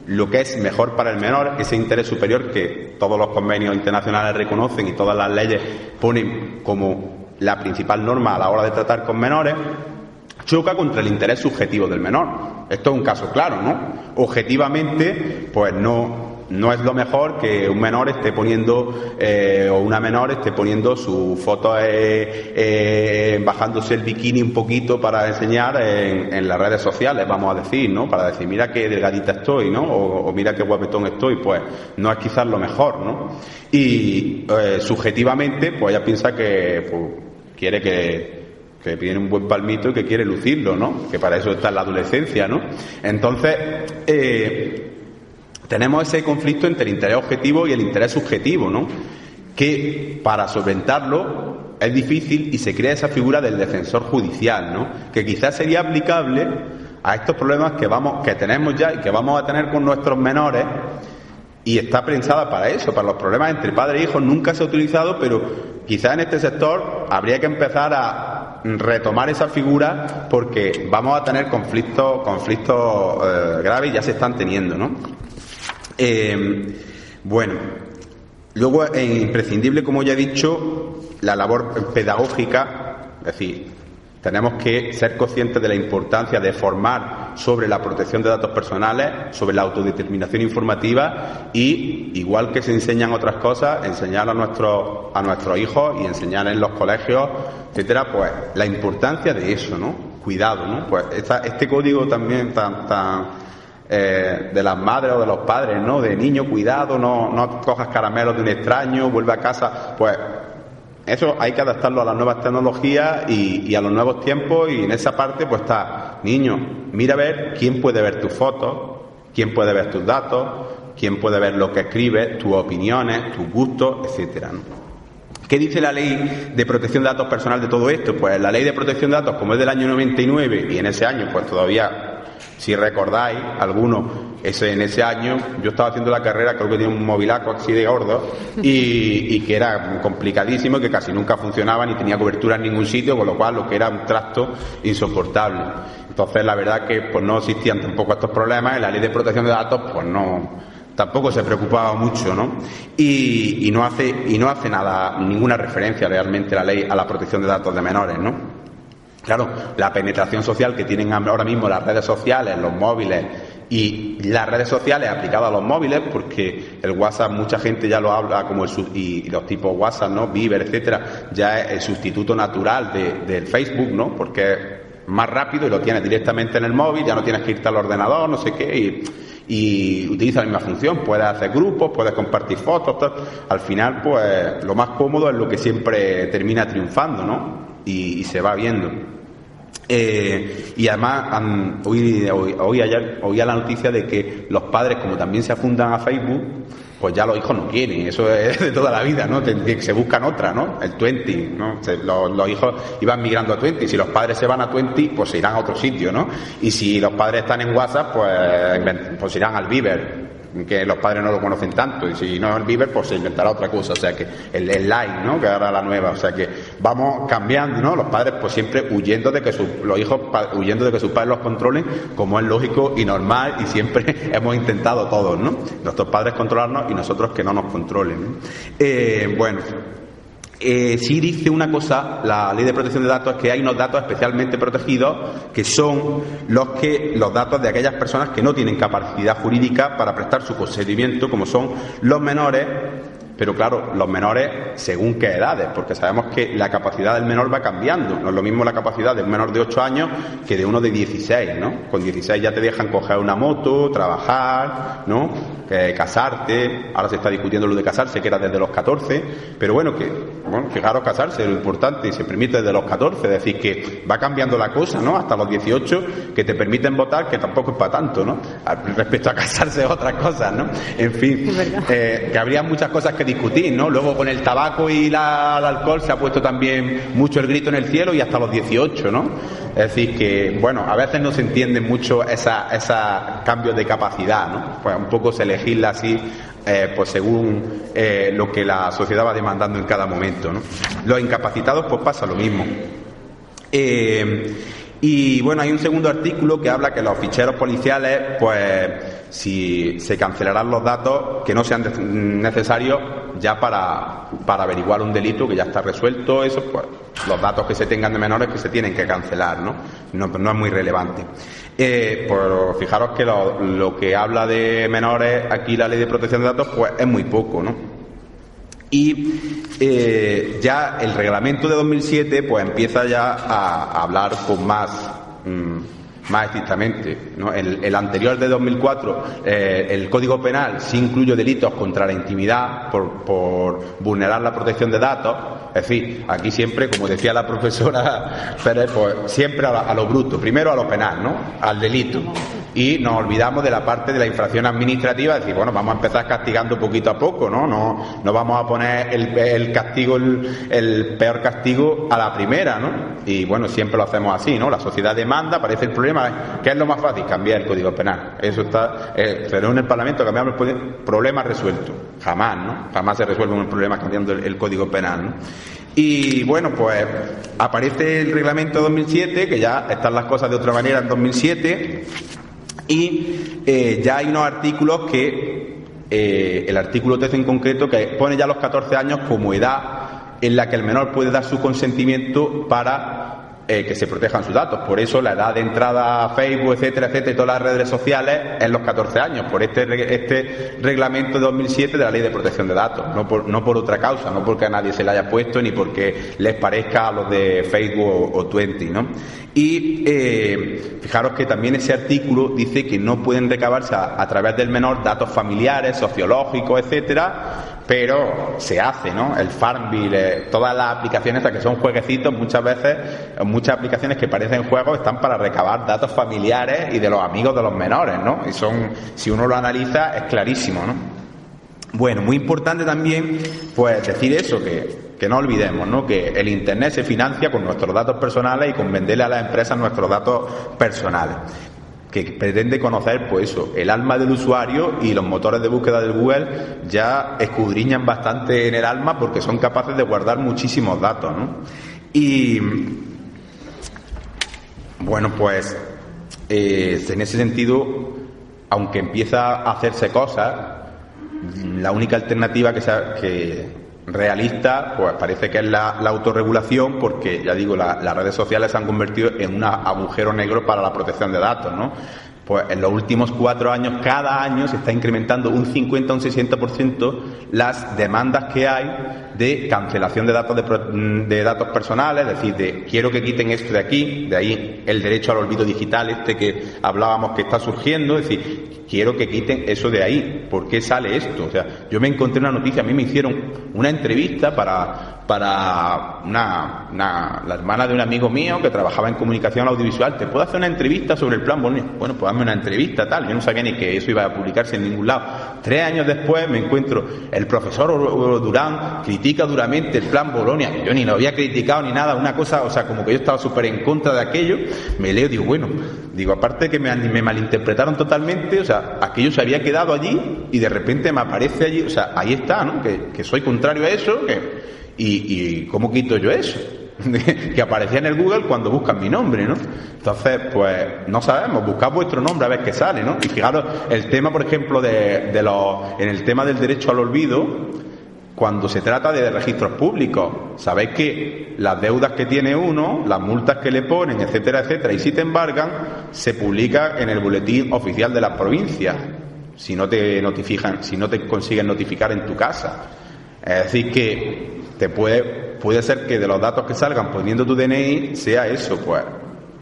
lo que es mejor para el menor, ese interés superior que todos los convenios internacionales reconocen y todas las leyes ponen como la principal norma a la hora de tratar con menores, choca contra el interés subjetivo del menor. Esto es un caso claro, ¿no? Objetivamente, pues no es lo mejor que un menor esté poniendo o una menor esté poniendo su foto bajándose el bikini un poquito para enseñar en las redes sociales, vamos a decir, ¿no? Para decir, mira qué delgadita estoy, ¿no? O mira qué guapetón estoy. Pues no es quizás lo mejor, ¿no? Y subjetivamente, pues ella piensa que pues, quiere que tiene un buen palmito y que quiere lucirlo, ¿no? Que para eso está en la adolescencia, ¿no? Entonces, tenemos ese conflicto entre el interés objetivo y el interés subjetivo, ¿no? Que para solventarlo es difícil y se crea esa figura del defensor judicial, ¿no? Que quizás sería aplicable a estos problemas que tenemos ya y que vamos a tener con nuestros menores, y está pensada para eso, para los problemas entre padre e hijo. Nunca se ha utilizado, pero quizás en este sector habría que empezar a retomar esa figura, porque vamos a tener conflictos graves y ya se están teniendo, ¿no? Bueno, luego es imprescindible, como ya he dicho, la labor pedagógica, es decir, tenemos que ser conscientes de la importancia de formar sobre la protección de datos personales, sobre la autodeterminación informativa, y igual que se enseñan otras cosas, enseñar a nuestros hijos y enseñar en los colegios, etcétera, pues la importancia de eso, ¿no? Cuidado, ¿no? Pues este código también de las madres o de los padres, ¿no? De niño, cuidado, no cojas caramelos de un extraño, vuelve a casa, pues eso hay que adaptarlo a las nuevas tecnologías y a los nuevos tiempos, y en esa parte pues está, niño, mira a ver quién puede ver tus fotos, quién puede ver tus datos, quién puede ver lo que escribes, tus opiniones, tus gustos, etcétera, ¿no? ¿Qué dice la Ley de Protección de Datos Personal de todo esto? Pues la Ley de Protección de Datos, como es del año 99, y en ese año pues todavía, si recordáis algunos, en ese año yo estaba haciendo la carrera, creo que tenía un mobilaco así de gordo y que era complicadísimo, que casi nunca funcionaba ni tenía cobertura en ningún sitio, con lo cual lo que era un trasto insoportable. Entonces la verdad que pues no existían tampoco estos problemas, y la Ley de Protección de Datos pues tampoco se preocupaba mucho, ¿no? Y no hace nada, ninguna referencia realmente la ley a la protección de datos de menores, ¿no? Claro, la penetración social que tienen ahora mismo las redes sociales, los móviles, y las redes sociales aplicadas a los móviles, porque el WhatsApp mucha gente ya lo habla como y los tipos WhatsApp, ¿no? Viber, etcétera, ya es el sustituto natural del Facebook, ¿no? Porque es más rápido y lo tienes directamente en el móvil, ya no tienes que irte al ordenador, no sé qué, y utiliza la misma función, puedes hacer grupos, puedes compartir fotos, tal. Al final, pues lo más cómodo es lo que siempre termina triunfando, ¿no? Y se va viendo. Y además oía la noticia de que los padres, como también se apuntan a Facebook, pues ya los hijos no quieren. Eso es de toda la vida, ¿no? Se buscan otra, ¿no? El Twenty, ¿no? Los hijos iban migrando a Twenty. Si los padres se van a Twenty, pues se irán a otro sitio, ¿no? Y si los padres están en WhatsApp, pues irán al Viber, que los padres no lo conocen tanto, y si no es el Viber, pues se inventará otra cosa. O sea que el Line, ¿no? Que ahora la nueva. O sea que vamos cambiando, ¿no? Los padres pues siempre huyendo de que sus padres los controlen, como es lógico y normal, y siempre hemos intentado todos, ¿no? Nuestros padres controlarnos y nosotros que no nos controlen, ¿no? Bueno, sí dice una cosa la Ley de Protección de Datos, es que hay unos datos especialmente protegidos, que son los datos de aquellas personas que no tienen capacidad jurídica para prestar su consentimiento, como son los menores Pero claro, los menores, según qué edades, porque sabemos que la capacidad del menor va cambiando. No es lo mismo la capacidad de un menor de 8 años que de uno de 16, ¿no? Con 16 ya te dejan coger una moto, trabajar, ¿no? Casarte. Ahora se está discutiendo lo de casarse, que era desde los 14. Pero bueno, fijaros, casarse es lo importante y se permite desde los 14. Es decir, que va cambiando la cosa, ¿no? Hasta los 18, que te permiten votar, que tampoco es para tanto, ¿no? Respecto a casarse otras cosas, ¿no? En fin, que habría muchas cosas que discutir, ¿no? Luego con el tabaco y el alcohol se ha puesto también mucho el grito en el cielo y hasta los 18, ¿no? Es decir que, bueno, a veces no se entiende mucho esa cambios de capacidad, ¿no? Pues un poco se legisla así, pues según lo que la sociedad va demandando en cada momento, ¿no? Los incapacitados, pues pasa lo mismo. Y bueno, hay un segundo artículo que habla que los ficheros policiales, pues si se cancelarán los datos que no sean necesarios ya para averiguar un delito que ya está resuelto, eso, pues los datos que se tengan de menores que se tienen que cancelar, ¿no? No es muy relevante. Pues fijaros que lo que habla de menores aquí la Ley de Protección de Datos, pues es muy poco, ¿no? Y ya el reglamento de 2007 pues empieza ya a hablar con más estrictamente, ¿no? El anterior de 2004, el Código Penal sí incluye delitos contra la intimidad por vulnerar la protección de datos. Es decir, aquí siempre, como decía la profesora Pérez, pues siempre a lo bruto, primero a lo penal, ¿no? Al delito. Y nos olvidamos de la parte de la infracción administrativa, es decir, bueno, vamos a empezar castigando poquito a poco, ¿no? No vamos a poner el castigo, el peor castigo a la primera, ¿no? Y bueno, siempre lo hacemos así, ¿no? La sociedad demanda, aparece el problema, ¿qué es lo más fácil? Cambiar el Código Penal. Eso está, se reúne el Parlamento, cambiamos el problema resuelto. Jamás, ¿no? Jamás se resuelve un problema cambiando el Código Penal, ¿no? Y bueno, pues aparece el reglamento de 2007, que ya están las cosas de otra manera en 2007, y ya hay unos artículos que, el artículo 13 en concreto, que pone ya los 14 años como edad en la que el menor puede dar su consentimiento para que se protejan sus datos. Por eso la edad de entrada a Facebook, etcétera, etcétera, y todas las redes sociales es los 14 años, por este reglamento de 2007 de la Ley de Protección de Datos, no por otra causa, no porque a nadie se le haya puesto ni porque les parezca a los de Facebook o Twenty, ¿no? Y fijaros que también ese artículo dice que no pueden recabarse a través del menor datos familiares, sociológicos, etcétera, pero se hace, ¿no? El Farmville, todas las aplicaciones que son jueguecitos, muchas veces, muchas aplicaciones que parecen juegos están para recabar datos familiares y de los amigos de los menores, ¿no? Y son, si uno lo analiza, es clarísimo, ¿no? Bueno, muy importante también, pues decir eso, que no olvidemos, ¿no? Que el Internet se financia con nuestros datos personales y con venderle a las empresas nuestros datos personales, que pretende conocer, pues eso, el alma del usuario, y los motores de búsqueda del Google ya escudriñan bastante en el alma porque son capaces de guardar muchísimos datos, ¿no? Y bueno, pues en ese sentido, aunque empieza a hacerse cosas, la única alternativa que realista, pues parece que es la autorregulación, porque ya digo, las redes sociales se han convertido en un agujero negro para la protección de datos, ¿no? Pues en los últimos 4 años, cada año se está incrementando un 50 o un 60% las demandas que hay de cancelación de datos personales, es decir, de quiero que quiten esto de aquí, de ahí el derecho al olvido digital que hablábamos que está surgiendo, es decir, quiero que quiten eso de ahí. ¿Por qué sale esto? O sea, yo me encontré una noticia, a mí me hicieron una entrevista para la hermana de un amigo mío que trabajaba en comunicación audiovisual. ¿Te puedo hacer una entrevista sobre el plan Bolonia? Bueno, pues hazme una entrevista, tal. Yo no sabía ni que eso iba a publicarse en ningún lado. 3 años después me encuentro, el profesor Durán critica duramente el plan Bolonia. Yo ni lo había criticado ni nada, una cosa, o sea, como que yo estaba súper en contra de aquello. Me leo, digo, bueno, aparte que me malinterpretaron totalmente, o sea, aquello se había quedado allí y de repente me aparece allí, o sea, ahí está, ¿no? Que soy contrario a eso, ¿y cómo quito yo eso? Que aparecía en el Google cuando buscan mi nombre, ¿no? Entonces, pues no sabemos, buscad vuestro nombre a ver qué sale, ¿no? Y fijaros, el tema, por ejemplo, en el tema del derecho al olvido, cuando se trata de registros públicos, sabéis que las deudas que tiene uno, las multas que le ponen, etcétera, etcétera, y si te embargan, se publica en el boletín oficial de las provincias, si no te consiguen notificar en tu casa. Es decir, que puede ser que de los datos que salgan poniendo tu DNI sea eso, pues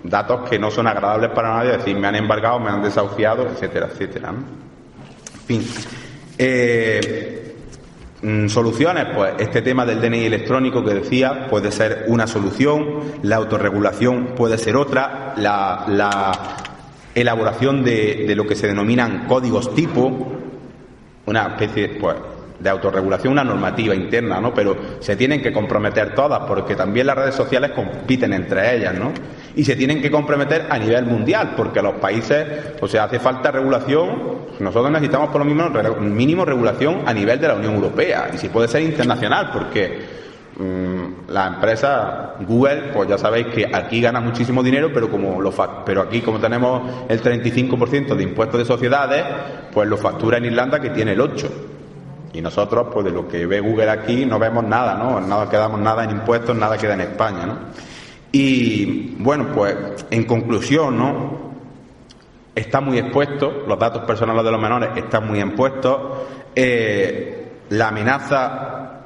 datos que no son agradables para nadie, es decir, me han embargado, me han desahuciado, etcétera, etcétera, ¿no? En fin. Soluciones, pues este tema del DNI electrónico que decía puede ser una solución, la autorregulación puede ser otra, la elaboración de lo que se denominan códigos tipo, una especie pues de autorregulación, una normativa interna, ¿no? Pero se tienen que comprometer todas, porque también las redes sociales compiten entre ellas, ¿no? Y se tienen que comprometer a nivel mundial, porque los países, o sea, hace falta regulación. Nosotros necesitamos por lo mínimo regulación a nivel de la Unión Europea, y si puede ser internacional, porque la empresa Google, pues ya sabéis que aquí gana muchísimo dinero, pero aquí como tenemos el 35% de impuestos de sociedades, pues lo factura en Irlanda, que tiene el 8%. Y nosotros, pues de lo que ve Google aquí, no vemos nada, ¿no? No quedamos nada en impuestos, nada queda en España, ¿no? Y bueno, pues en conclusión, ¿no? Está muy expuesto, los datos personales de los menores están muy expuestos. La amenaza,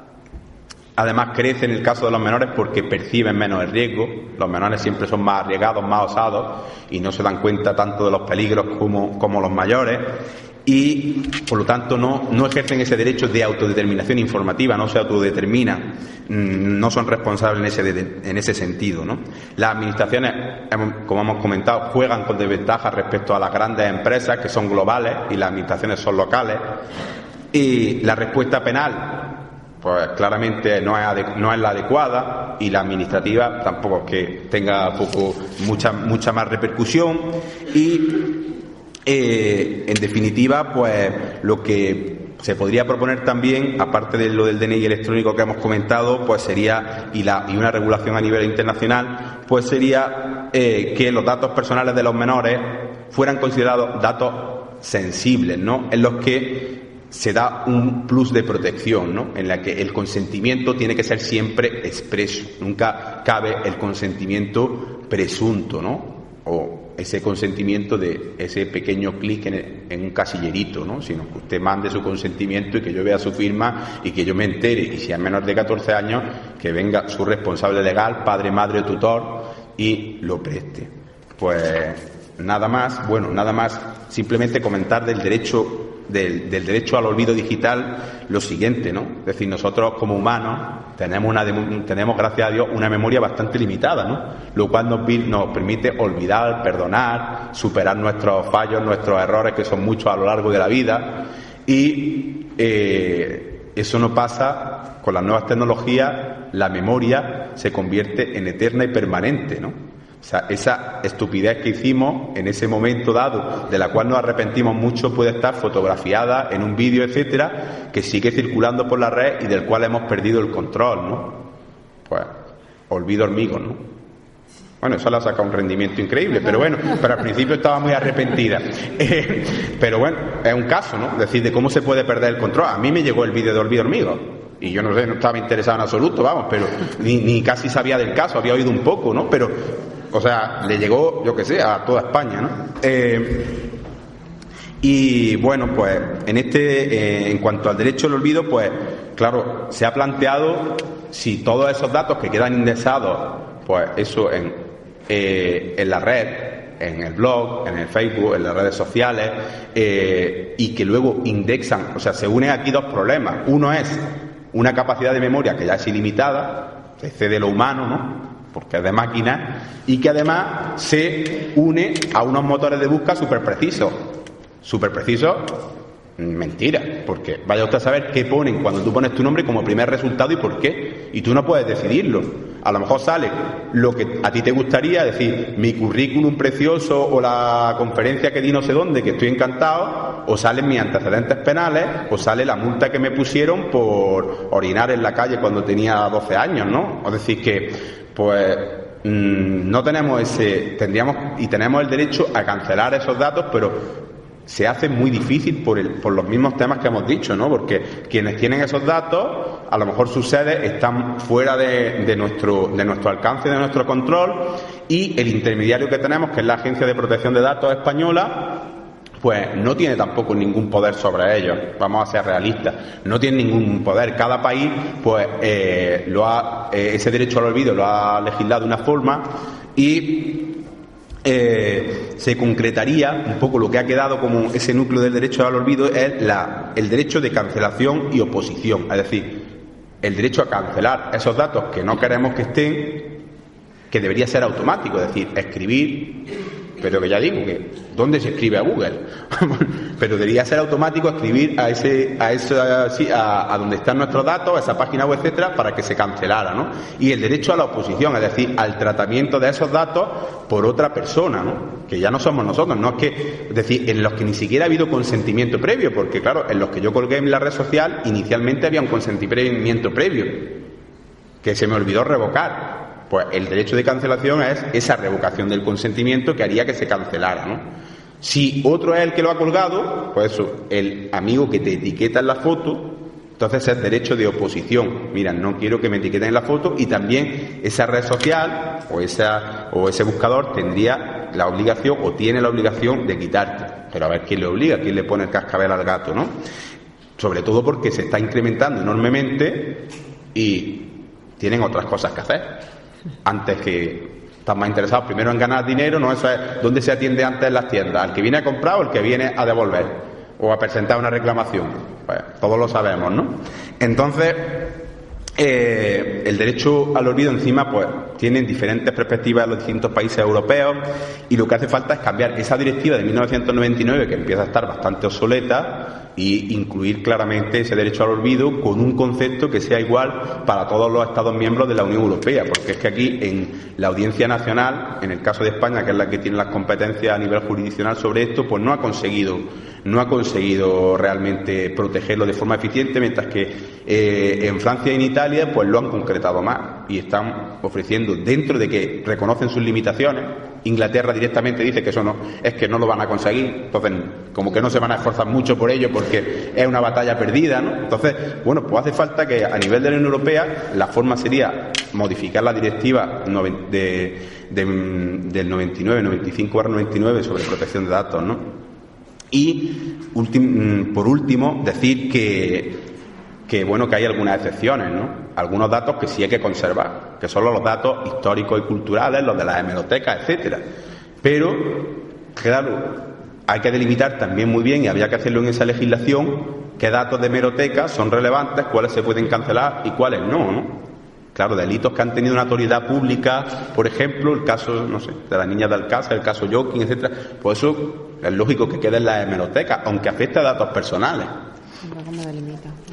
además, crece en el caso de los menores porque perciben menos el riesgo. Los menores siempre son más arriesgados, más osados y no se dan cuenta tanto de los peligros como los mayores. Y por lo tanto no ejercen ese derecho de autodeterminación informativa, no se autodeterminan, no son responsables en ese sentido, ¿no? Las administraciones, como hemos comentado, juegan con desventajas respecto a las grandes empresas, que son globales, y las administraciones son locales. Y la respuesta penal, pues claramente no es la adecuada, y la administrativa tampoco es que tenga mucha más repercusión. Y en definitiva, pues lo que se podría proponer también, aparte de lo del DNI electrónico que hemos comentado, pues sería, y una regulación a nivel internacional, pues sería que los datos personales de los menores fueran considerados datos sensibles, ¿no? En los que se da un plus de protección, ¿no? En la que el consentimiento tiene que ser siempre expreso, nunca cabe el consentimiento presunto, ¿no? O ese consentimiento de ese pequeño clic en un casillerito, ¿no? Sino que usted mande su consentimiento y que yo vea su firma y que yo me entere, y si es menor de 14 años, que venga su responsable legal, padre, madre o tutor, y lo preste. Pues nada más, simplemente comentar del derecho al olvido digital lo siguiente, ¿no? Es decir, nosotros como humanos tenemos, gracias a Dios, una memoria bastante limitada, ¿no? Lo cual nos permite olvidar, perdonar, superar nuestros fallos, nuestros errores, que son muchos a lo largo de la vida. Y eso no pasa con las nuevas tecnologías. La memoria se convierte en eterna y permanente, ¿no? O sea, esa estupidez que hicimos en ese momento dado, de la cual nos arrepentimos mucho, puede estar fotografiada en un vídeo, etcétera, que sigue circulando por la red y del cual hemos perdido el control, ¿no? Pues, olvido hormigos, ¿no? Bueno, eso le ha sacado un rendimiento increíble, pero al principio estaba muy arrepentida. Pero bueno, es un caso, ¿no? Es decir, de cómo se puede perder el control. A mí me llegó el vídeo de olvido hormigos. Y yo no estaba interesado en absoluto, vamos, pero ni casi sabía del caso, había oído un poco, ¿no? Pero, o sea, le llegó, yo qué sé, a toda España, ¿no? Y bueno, pues en cuanto al derecho al olvido, pues claro, se ha planteado si todos esos datos que quedan indexados, pues eso en la red, en el blog, en el Facebook, en las redes sociales, y que luego indexan, o sea, se unen aquí dos problemas. Uno es una capacidad de memoria que ya es ilimitada, se excede lo humano, ¿no? Porque es de máquina, y que además se une a unos motores de búsqueda súper precisos. Súper precisos, mentira, porque vaya usted a saber qué ponen cuando tú pones tu nombre como primer resultado y por qué, y tú no puedes decidirlo. A lo mejor sale lo que a ti te gustaría, es decir, mi currículum precioso o la conferencia que di no sé dónde, que estoy encantado, o salen mis antecedentes penales, o sale la multa que me pusieron por orinar en la calle cuando tenía 12 años, ¿no? Es decir que, pues, no tenemos tenemos el derecho a cancelar esos datos, pero se hace muy difícil por los mismos temas que hemos dicho, ¿no? Porque quienes tienen esos datos, a lo mejor sus sedes están fuera de nuestro alcance, de nuestro control, y el intermediario que tenemos, que es la Agencia de Protección de Datos Española, pues no tiene tampoco ningún poder sobre ellos. Vamos a ser realistas, no tiene ningún poder. Cada país, pues, ese derecho al olvido lo ha legislado de una forma y se concretaría un poco lo que ha quedado como ese núcleo del derecho al olvido, es el derecho de cancelación y oposición, es decir, el derecho a cancelar esos datos que no queremos que estén, que debería ser automático, es decir, escribir. Pero que ya digo que ¿dónde se escribe a Google? Pero debería ser automático escribir a donde están nuestros datos, a esa página web, etcétera, para que se cancelara, ¿no? Y el derecho a la oposición, es decir, al tratamiento de esos datos por otra persona, ¿no? Que ya no somos nosotros, no es que, es decir, en los que ni siquiera ha habido consentimiento previo, porque claro, en los que yo colgué en la red social inicialmente había un consentimiento previo que se me olvidó revocar. Pues el derecho de cancelación es esa revocación del consentimiento que haría que se cancelara, ¿no? Si otro es el que lo ha colgado, pues eso, el amigo que te etiqueta en la foto, entonces es derecho de oposición. Mira, no quiero que me etiqueten en la foto, y también esa red social o ese buscador tendría la obligación o tiene la obligación de quitarte. Pero a ver quién le obliga, quién le pone el cascabel al gato, ¿no? Sobre todo porque se está incrementando enormemente y tienen otras cosas que hacer. Antes que están más interesados primero en ganar dinero, no, eso es donde se atiende antes en las tiendas, al que viene a comprar o el que viene a devolver o a presentar una reclamación. Pues todos lo sabemos, ¿no? Entonces, el derecho al olvido encima pues tiene diferentes perspectivas en los distintos países europeos, y lo que hace falta es cambiar esa directiva de 1999, que empieza a estar bastante obsoleta, y incluir claramente ese derecho al olvido con un concepto que sea igual para todos los Estados miembros de la Unión Europea, porque es que aquí en la Audiencia Nacional, en el caso de España, que es la que tiene las competencias a nivel jurisdiccional sobre esto, pues no ha conseguido realmente protegerlo de forma eficiente, mientras que en Francia y en Italia pues lo han concretado más y están ofreciendo, dentro de que reconocen sus limitaciones. Inglaterra directamente dice que eso no, es que no lo van a conseguir, entonces como que no se van a esforzar mucho por ello porque es una batalla perdida, ¿no? Entonces, bueno, pues hace falta que a nivel de la Unión Europea la forma sería modificar la directiva del 99, 95/99 sobre protección de datos, ¿no? Y por último decir que bueno, que hay algunas excepciones, ¿no? Algunos datos que sí hay que conservar, que son los datos históricos y culturales, los de las hemerotecas, etcétera. Pero, claro, hay que delimitar también muy bien, y habría que hacerlo en esa legislación, qué datos de hemerotecas son relevantes, cuáles se pueden cancelar y cuáles no, ¿no? Claro, delitos que han tenido una autoridad pública, por ejemplo, el caso, no sé, de la niña de Alcázar, el caso Joaquín, etcétera, pues eso es lógico que quede en la hemeroteca, aunque afecte a datos personales.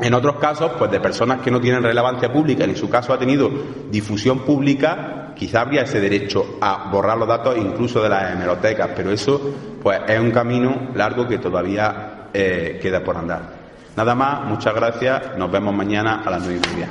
En otros casos, pues de personas que no tienen relevancia pública, y en su caso ha tenido difusión pública, quizá habría ese derecho a borrar los datos incluso de las hemerotecas, pero eso pues es un camino largo que todavía queda por andar. Nada más, muchas gracias, nos vemos mañana a las 9:30.